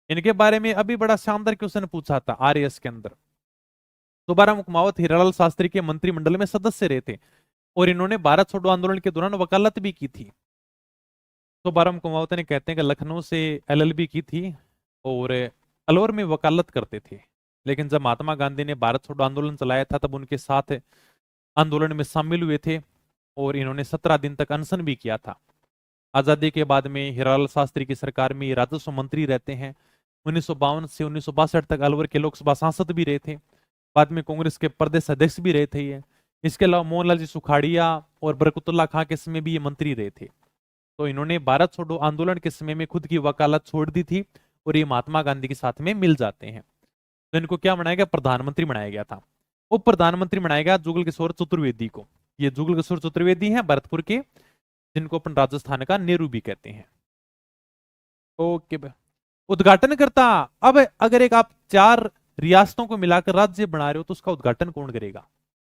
A: इनके बारे में अभी बड़ा शानदार क्वेश्चन पूछा था आरएएस के अंदर। शोभाराम कुमावत हीरालाल शास्त्री के मंत्रिमंडल में सदस्य रहे थे और इन्होंने भारत छोड़ो आंदोलन के दौरान वकालत भी की थी। शोभाराम कुमावत ने कहते हैं कि लखनऊ से एलएलबी की थी और अलवर में वकालत करते थे, लेकिन जब महात्मा गांधी ने भारत छोड़ो आंदोलन चलाया था तब उनके साथ आंदोलन में शामिल हुए थे और इन्होंने 17 दिन तक अनशन भी किया था। आजादी के बाद में हीरालाल शास्त्री की सरकार में राजस्व मंत्री रहते हैं। 1952 से 1962 तक अलवर के लोकसभा सांसद भी रहे थे। बाद में कांग्रेस के प्रदेश अध्यक्ष भी रहे थे ये। इसके अलावा मोहनलाल जी सुखाड़िया और बरकतुल्ला खां के समय भी ये मंत्री रहे थे। तो इन्होंने भारत छोड़ो आंदोलन के समय में खुद की वकालत छोड़ दी थी और ये महात्मा गांधी के साथ में मिल जाते हैं। तो इनको क्या बनाया गया, प्रधानमंत्री बनाया गया था। उप प्रधानमंत्री बनाया गया जुगल किशोर चतुर्वेदी को। ये जुगल किशोर चतुर्वेदी हैं भरतपुर के, जिनको अपन राजस्थान का नेहरू भी कहते हैं। ओके। उद्घाटनकर्ता, अब अगर एक आप चार रियासतों को मिलाकर राज्य बना रहे हो तो उसका उद्घाटन कौन करेगा।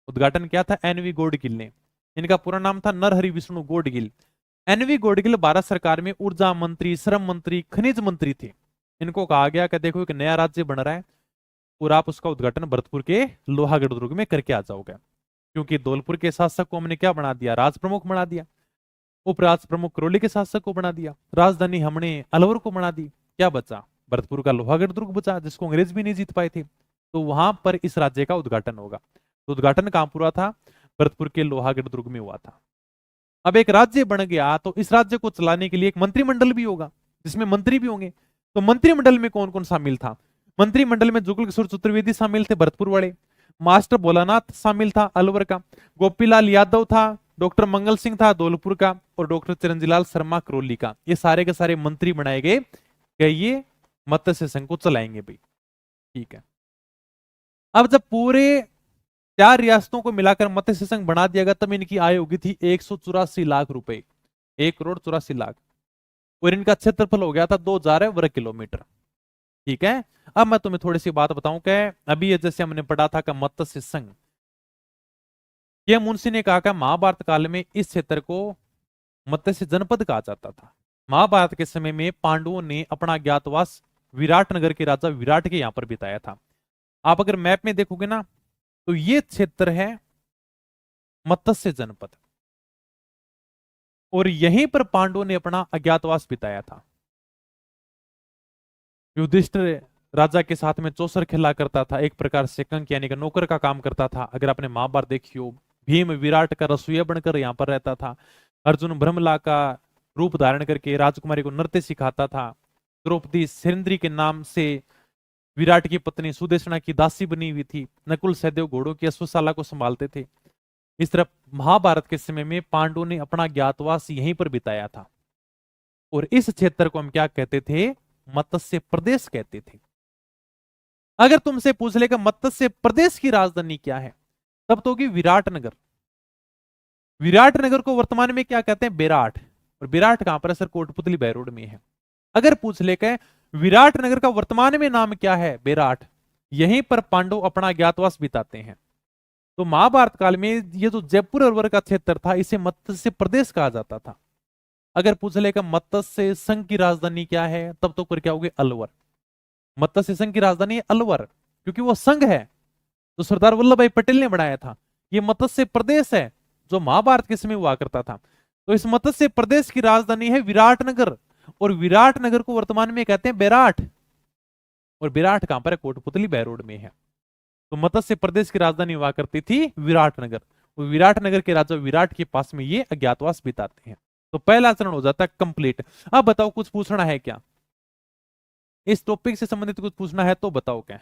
A: उद्घाटन क्या था, एनवी गोडगिल ने। इनका पूरा नाम था नरहरि विष्णु गोडगिल। एनवी गोडगिल भारत सरकार में ऊर्जा मंत्री, श्रम मंत्री, खनिज मंत्री थे। इनको कहा गया कि देखो एक नया राज्य बन रहा है और आप उसका उद्घाटन भरतपुर के लोहागढ़ दुर्ग में करके आ जाओगे, क्योंकि धौलपुर के शासक को हमने क्या बना दिया, राज प्रमुख बना दिया। उपराज प्रमुख करौली के शासक को बना दिया। राजधानी हमने अलवर को बना दी। क्या बचा, भरतपुर का लोहागढ़ दुर्ग बचा, जिसको अंग्रेज भी नहीं जीत पाए थे। तो वहां पर इस राज्य का उद्घाटन होगा। तो उद्घाटन कहां पूरा था, भरतपुर के लोहागढ़ दुर्ग में हुआ था। अब एक राज्य बन गया तो इस राज्य को चलाने के लिए एक मंत्रिमंडल भी होगा, जिसमें मंत्री भी होंगे। तो मंत्रिमंडल में कौन कौन शामिल था, मंत्रिमंडल में जुगल किशोर चतुर्वेदी शामिल थे भरतपुर वाले, मास्टर भोलानाथ शामिल था अलवर का, गोपीलाल यादव था, डॉक्टर मंगल सिंह था धौलपुर का, और डॉक्टर चिरंजीलाल शर्मा करौली का। ये सारे के सारे मंत्री बनाए गए कि ये मत्स्य संघ को चलाएंगे भाई। ठीक है। अब जब पूरे चार रियासतों को मिलाकर मत्स्य संघ बना दिया गया तब इनकी आय होगी थी 184 लाख रुपए, 1 करोड़ 84 लाख। और इनका क्षेत्रफल हो गया था 2000 वर्ग किलोमीटर। ठीक है। अब मैं तुम्हें थोड़ी सी बात बताऊं कि अभी ये जैसे हमने पढ़ा था कि मत्स्य संघ, ये मुंशी ने कहा कि महाभारत काल में इस क्षेत्र को मत्स्य जनपद कहा जाता था। महाभारत के समय में पांडवों ने अपना ज्ञातवास विराटनगर के राजा विराट के यहां पर बिताया था। आप अगर मैप में देखोगे ना तो ये क्षेत्र है मत्स्य जनपद, और यहीं पर पांडवों ने अपना अज्ञातवास बिताया था। युधिष्ठिर राजा के साथ में चौसर खेला करता था, एक प्रकार से कंक यानी कि नौकर का काम करता था। अगर आपने महाभारत देखी हो, भीम विराट का रसोईया बनकर यहां पर रहता था। अर्जुन भ्रमला का रूप धारण करके राजकुमारी को नृत्य सिखाता था। द्रौपदी सेंद्री के नाम से विराट की पत्नी सुदेशना की दासी बनी हुई थी। नकुल सहदेव घोड़ों की अश्वशाला को संभालते थे। इस तरह महाभारत के समय में पांडवों ने अपना ज्ञातवास यहीं पर बिताया था, और इस क्षेत्र को हम क्या कहते थे, मत्स्य प्रदेश कहते थे। अगर तुमसे पूछ लेगा मत्स्य प्रदेश की राजधानी क्या है, तब तो होगी विराटनगर। विराटनगर को वर्तमान में क्या कहते हैं, बेराट। और विराट कहां पर है सर, कोटपुतली बहरोड में है। अगर पूछ लेके विराटनगर का वर्तमान में नाम क्या है, बेराट, यहीं पर पांडव अपना ज्ञातवास बिताते हैं। तो महाभारत काल में ये जो जयपुर अलवर का क्षेत्र था इसे मत्स्य प्रदेश कहा जाता था। अगर पूछ लेगा मत्स्य संघ की राजधानी क्या है, तब तो फिर क्या होगी, अलवर। मत्स्य संघ की राजधानी है अलवर, क्योंकि वो संघ है जो सरदार वल्लभ भाई पटेल ने बनाया था। ये मत्स्य प्रदेश है जो महाभारत के समय हुआ करता था। तो इस मत्स्य प्रदेश की राजधानी है विराटनगर। और विराटनगर को वर्तमान में कहते हैं बेराट। और विराट कहां पर है? कोटपुतली बैरोड में है। तो मत्स्य प्रदेश की राजधानी हुआ करती थी विराटनगर। विराटनगर के राजा विराट के पास में ये अज्ञातवास बिताते हैं। तो पहला चरण हो जाता है कंप्लीट। अब बताओ कुछ पूछना है क्या? इस टॉपिक से संबंधित कुछ पूछना है तो बताओ क्या?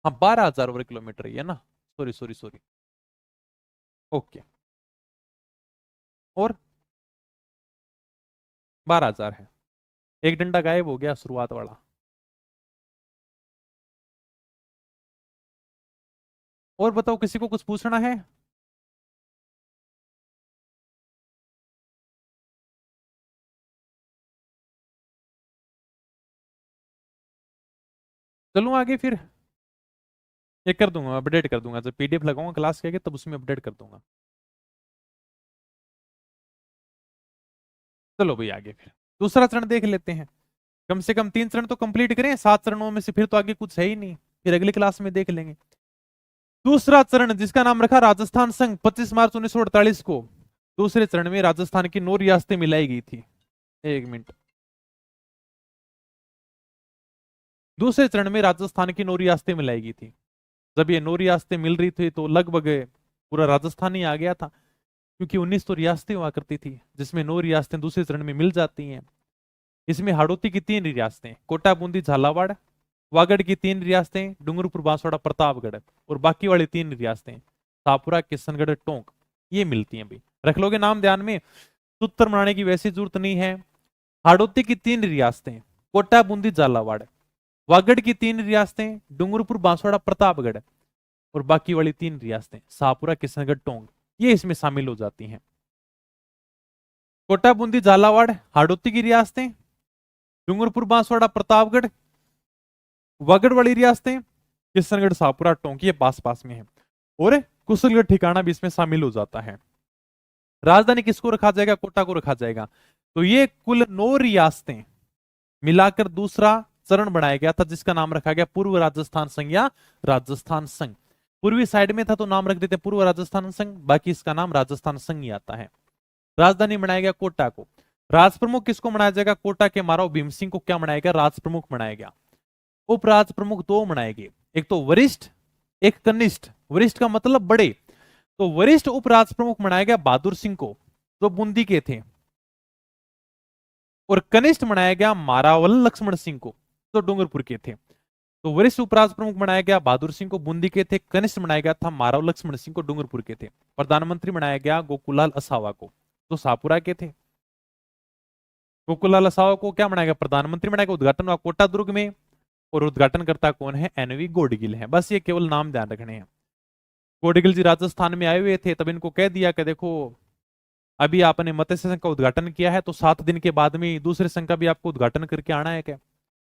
A: हाँ 12,000 वर्ग किलोमीटर ही है ना। Sorry sorry sorry. ओके। और 12,000 है। एक डंडा गायब हो गया शुरुआत वाला। और बताओ किसी को कुछ पूछना है? चलूं आगे फिर? ये कर दूंगा, अपडेट कर दूंगा जब पीडीएफ लगाऊंगा क्लास के आगे, तब उसमें अपडेट कर दूंगा। चलो भाई आगे फिर दूसरा चरण देख लेते हैं। कम से कम 3 चरण तो कंप्लीट करें, 7 चरणों में से फिर तो आगे कुछ है ही नहीं, फिर अगली क्लास में देख लेंगे। दूसरा चरण जिसका नाम रखा राजस्थान संघ, 25 मार्च 1948 को दूसरे चरण में राजस्थान की 9 रियासतें मिलाई गई थी। एक मिनट। दूसरे चरण में राजस्थान की 9 रियासतें मिलाई गई थी। जब ये 9 रियासतें मिल रही थी तो लगभग पूरा राजस्थान ही आ गया था, क्योंकि 19 तो रियासतें हुआ करती थी, जिसमें 9 रियासतें दूसरे चरण में मिल जाती हैं। इसमें हाड़ौती की 3 रियासतें, कोटा बूंदी झालावाड़, वागड़ की 3 रियासतें, डूंगरपुर बांसवाड़ा प्रतापगढ़, और बाकी वाली 3 रियासतें सापुरा किशनगढ़ टोंक, ये मिलती हैं भाई। रख लोगे नाम ध्यान में, सूत्र बनाने की वैसी जरूरत नहीं है। हाड़ौती की 3 रियासतें, कोटा बूंदी झालावाड़, वागड़ की 3 रियासतें, डूंगरपुर बांसवाड़ा प्रतापगढ़, और बाकी वाली 3 रियासतें सापुरा किशनगढ़ टोंक, ये इसमें शामिल हो जाती हैं। कोटा बूंदी झालावाड़ हाड़ौती की रियासतें, डूंगरपुर बांसवाड़ा प्रतापगढ़ वागड़ वाली रियासतें, किशनगढ़ सापुरा टोंक, ये पास पास में है। और कुशलगढ़ ठिकाना भी इसमें शामिल हो जाता है। राजधानी किसको रखा जाएगा? कोटा को रखा जाएगा। तो ये कुल 9 रियासतें मिलाकर दूसरा चरण बनाया गया था, जिसका नाम रखा गया पूर्व राजस्थान संघ या राजस्थान संघ। पूर्वी साइड में था तो नाम रख देते पूर्व राजस्थान संघ, बाकी इसका नाम राजस्थान संघ ही आता है। राजधानी बनाया गया कोटा को। राज प्रमुख किसको बनाया जाएगा? कोटा के महाराव भीम सिंह को क्या बनाया गया? राज प्रमुख बनाया गया। उपराज प्रमुख 2 बनाए गए, एक तो वरिष्ठ, एक कनिष्ठ। वरिष्ठ का मतलब बड़े, तो वरिष्ठ उपराज प्रमुख बनाया गया बहादुर सिंह को, जो बूंदी के थे। और कनिष्ठ बनाया गया मारावल लक्ष्मण सिंह को, जो डूंगरपुर के थे। तो वरिष्ठ उपराज प्रमुख बनाया गया बहादुर सिंह को, बूंदी के थे। कनिष्ठ बनाया गया था माराव लक्ष्मण सिंह को, डूंगरपुर के थे। प्रधानमंत्री बनाया गया गोकुलाल असावा को, जो सापुरा के थे। गोकुलाल असावा को क्या बनाया गया? प्रधानमंत्री बनाया गया। उद्घाटन हुआ कोटा दुर्ग में, और उद्घाटनकर्ता कौन है? एनवी गोडगिल है। बस ये केवल नाम ध्यान रखने हैं। गोडगिल जी राजस्थान में आए हुए थे, तब इनको कह दिया कि देखो अभी आपने मत्स्य संघ का उद्घाटन किया है, तो 7 दिन के बाद में दूसरे संघ का भी आपको उद्घाटन करके आना है क्या,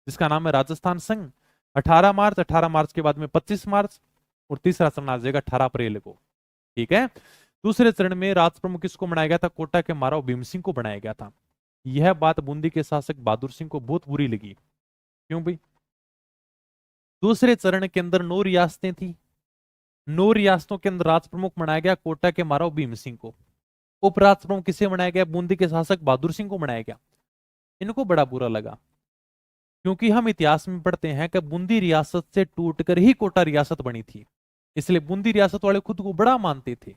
A: जिसका नाम है राजस्थान संघ। 18 मार्च, 18 मार्च के बाद में 25 मार्च, और तीसरा चरण आ जाएगा 18 अप्रैल को। ठीक है। दूसरे चरण में राज प्रमुख किसको बनाया गया था? कोटा के महाराव भीम सिंह को बनाया गया था। यह बात बूंदी के शासक बहादुर सिंह को बहुत बुरी लगी। क्यों भाई? दूसरे चरण के अंदर 9 रियासतें थी। 9 रियासतों के अंदर राज प्रमुख बनाया गया कोटा के महाराव भीम सिंह को। उपराज प्रमुख किसे बनाया गया? बूंदी के शासक बहादुर सिंह को बनाया गया। इनको बड़ा बुरा लगा, क्योंकि हम इतिहास में पढ़ते हैं कि बूंदी रियासत से टूटकर ही कोटा रियासत बनी थी, इसलिए बूंदी रियासत वाले खुद को बड़ा मानते थे।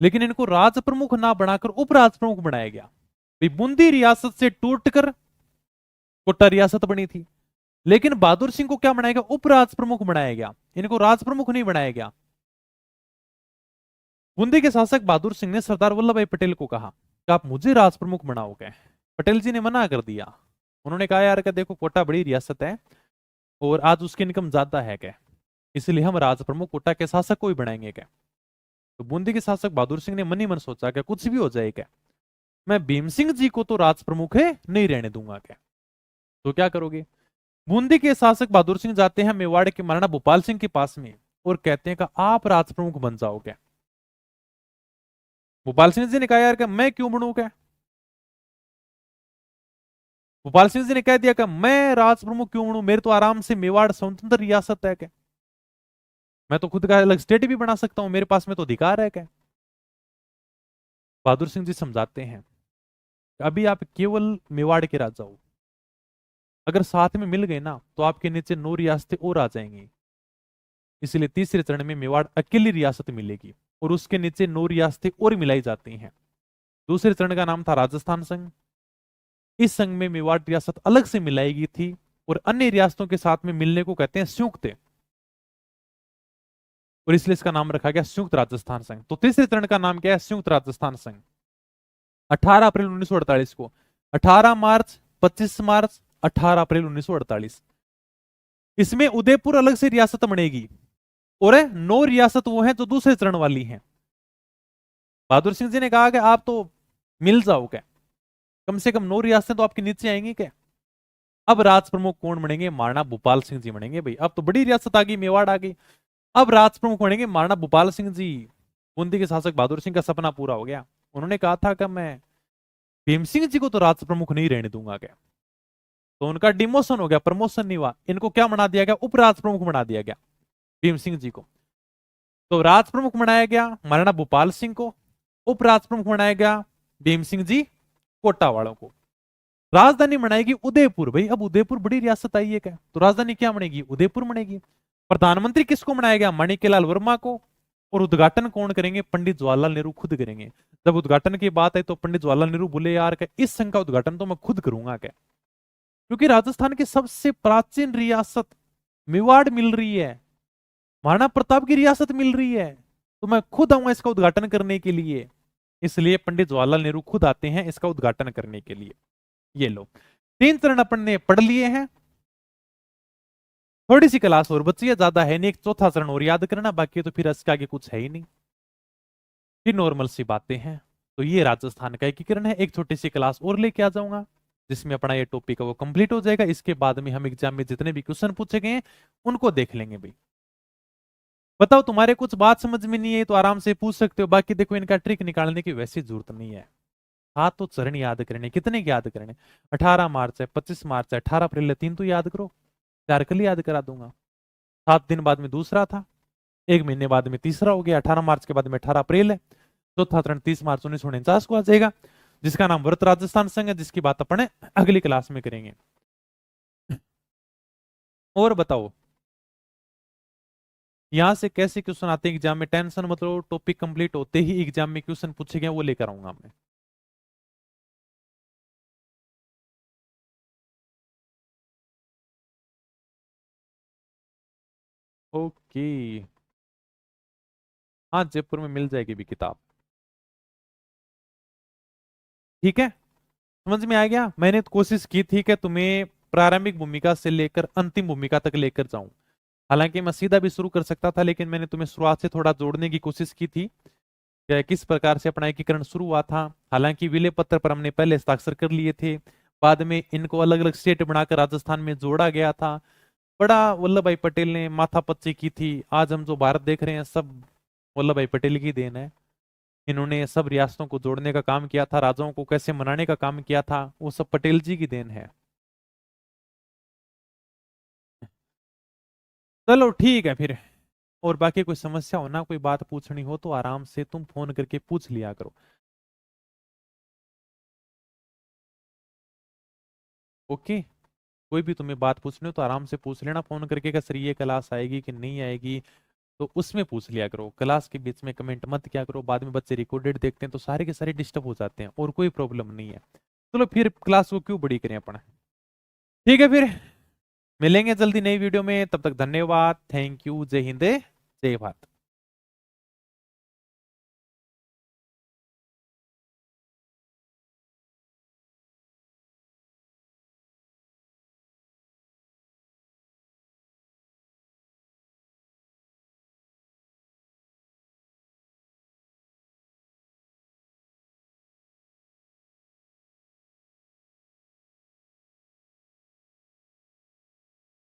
A: लेकिन इनको राज प्रमुख ना बनाकर उपराज प्रमुख बनाया गया। भाई बूंदी रियासत से टूटकर कोटा रियासत बनी थी, लेकिन बहादुर सिंह को क्या बनाया गया? उपराज प्रमुख बनाया गया। इनको राज प्रमुख नहीं बनाया गया। बूंदी के शासक बहादुर सिंह ने सरदार वल्लभ भाई पटेल को कहा कि आप मुझे राज प्रमुख बनाओगे। पटेल जी ने मना कर दिया। उन्होंने कहा यार, क्या देखो कोटा बड़ी रियासत है और आज उसकी इनकम ज्यादा है क्या, इसलिए हम राज प्रमुख कोटा के शासक को ही बनाएंगे क्या। तो बूंदी के शासक बहादुर सिंह ने मन ही मन सोचा क्या कुछ भी हो जाए क्या, मैं भीम सिंह जी को तो राज प्रमुख है नहीं रहने दूंगा क्या। तो क्या करोगे? बूंदी के शासक बहादुर सिंह जाते हैं मेवाड़ के महाराणा भोपाल सिंह के पास में और कहते हैं कि आप राज प्रमुख बन जाओगे। भोपाल सिंह जी ने कहा यार कि मैं क्यों बनूं क्या। भोपाल सिंह जी ने कह दिया कि मैं राज प्रमुख क्यों बनूं, मेरे तो आराम से मेवाड़ स्वतंत्र रियासत है क्या, मैं तो खुद का अलग स्टेट भी बना सकता हूं, मेरे पास में तो अधिकार है क्या। बहादुर सिंह जी समझाते हैं, अभी आप केवल मेवाड़ के राजा हो, अगर साथ में मिल गए ना तो आपके नीचे 9 रियासतें और आ जाएंगी। इसलिए तीसरे चरण में मेवाड़ अकेली रियासत मिलेगी और उसके नीचे 9 रियासतें और मिलाई जाती हैं। दूसरे चरण का नाम था राजस्थान संघ। इस संघ में मेवाड़ रियासत अलग से मिलाई गई थी और अन्य रियासतों के साथ में मिलने को कहते हैं संयुक्त, और इसलिए इसका नाम रखा गया संयुक्त राजस्थान संघ। तो तीसरे चरण का नाम क्या है? संयुक्त राजस्थान संघ। 18 अप्रैल 1948 को, 18 मार्च, 25 मार्च, 18 अप्रैल 1948, इसमें उदयपुर अलग से रियासत बनेगी और 9 रियासत वो हैं जो दूसरे चरण वाली हैं। बहादुर सिंह जी ने कहा कि आप तो मिल जाओ क्या, कम से कम 9 रियासतें तो आपके नीचे आएंगी क्या। अब राज प्रमुख कौन बनेंगे? महाराणा भूपाल सिंह जी बनेंगे। भाई अब तो बड़ी रियासत आ गई, मेवाड़ आ गई। अब राज प्रमुख बनेंगे महाराणा भूपाल सिंह जी। बूंदी के शासक बहादुर सिंह का सपना पूरा हो गया। उन्होंने कहा था कि मैं भीम सिंह जी को तो राज प्रमुख नहीं रहने दूंगा क्या। तो उनका डिमोशन हो गया, प्रमोशन नहीं हुआ। इनको क्या बना दिया गया? उपराज प्रमुख बना दिया गया भीम सिंह जी को। तो राज प्रमुख बनाया गया महाराणा भूपाल सिंह को, उपराज प्रमुख बनाया गया भीम सिंह जी कोटा वालों को। राजधानी बनाएगी उदयपुर। भाई अब उदयपुर बड़ी रियासत आई है क्या, तो राजधानी क्या बनेगी? उदयपुर बनेगी। प्रधानमंत्री किसको बनाया गया? माणिक्यलाल वर्मा को। और उद्घाटन कौन करेंगे? पंडित जवाहरलाल नेहरू खुद करेंगे। जब उद्घाटन की बात आई तो पंडित जवाहरलाल नेहरू बोले यार क्या इस संघ का उद्घाटन तो मैं खुद करूंगा क्या, क्योंकि राजस्थान की सबसे प्राचीन रियासत मेवाड़ मिल रही है, महाराणा प्रताप की रियासत मिल रही है, तो मैं खुद आऊंगा इसका उद्घाटन करने के लिए। इसलिए पंडित जवाहरलाल नेहरू खुद आते हैं इसका उद्घाटन करने के लिए। ये लो 3 चरण अपन ने पढ़ लिए हैं। थोड़ी सी क्लास और बची है, ज्यादा है नहीं, एक चौथा चरण और याद करना, बाकी तो फिर इसके आगे कुछ है ही नहीं, फिर नॉर्मल सी बातें हैं। तो ये राजस्थान का एकीकरण है। एक छोटी सी क्लास और लेके आ जाऊंगा जिसमें अपना ये टॉपिक है वो कंप्लीट हो जाएगा। इसके बाद में हम एग्जाम में जितने भी क्वेश्चन पूछे गए हैं उनको देख लेंगे। भाई बताओ तुम्हारे कुछ बात समझ में नहीं है तो आराम से पूछ सकते हो, बाकी देखो इनका ट्रिक निकालने की वैसी जरूरत नहीं है। हाँ तो चरण याद करने, कितने याद करने? 18 मार्च है, 25 मार्च है, 18 अप्रैल है, 3 तो याद करो, 4 कल याद करा दूंगा। 7 दिन बाद में दूसरा था, 1 महीने बाद में तीसरा हो गया, 18 मार्च के बाद में 18 अप्रैल है। चौथा चरण 30 मार्च 1949 को आ जाएगा, जिसका नाम व्रत राजस्थान संघ है, जिसकी बात अपन अगली क्लास में करेंगे। और बताओ यहां से कैसे क्वेश्चन आते हैं एग्जाम में? टेंशन मतलब टॉपिक कंप्लीट होते ही एग्जाम में क्वेश्चन पूछे गए वो लेकर आऊंगा मैं। ओके, हाँ जयपुर में मिल जाएगी भी किताब। ठीक है, समझ में आ गया। मैंने तो कोशिश की थी कि तुम्हें प्रारंभिक भूमिका से लेकर अंतिम भूमिका तक लेकर जाऊं। हालांकि मैं सीधा भी शुरू कर सकता था, लेकिन मैंने तुम्हें शुरुआत से थोड़ा जोड़ने की कोशिश की थी कि किस प्रकार से अपना एकीकरण शुरू हुआ था। हालांकि विलय पत्र पर हमने पहले हस्ताक्षर कर लिए थे, बाद में इनको अलग अलग स्टेट बनाकर राजस्थान में जोड़ा गया था। बड़ा वल्लभ भाई पटेल ने माथापच्ची की थी। आज हम जो भारत देख रहे हैं सब वल्लभ भाई पटेल की देन है। इन्होंने सब रियासतों को जोड़ने का काम किया था, राजाओं को कैसे मनाने का काम किया था, वो सब पटेल जी की देन है। चलो ठीक है फिर, और बाकी कोई समस्या हो ना, कोई बात पूछनी हो तो आराम से तुम फोन करके पूछ लिया करो। ओके, कोई भी तुम्हें बात पूछनी हो तो आराम से पूछ लेना फोन करके कि सर ये क्लास आएगी कि नहीं आएगी, तो उसमें पूछ लिया करो। क्लास के बीच में कमेंट मत किया करो, बाद में बच्चे रिकॉर्डेड देखते हैं तो सारे के सारे डिस्टर्ब हो जाते हैं, और कोई प्रॉब्लम नहीं है। चलो फिर क्लास को क्यों बड़ी करें अपना। ठीक है फिर, मिलेंगे जल्दी नई वीडियो में, तब तक धन्यवाद, थैंक यू, जय हिंद जय भारत।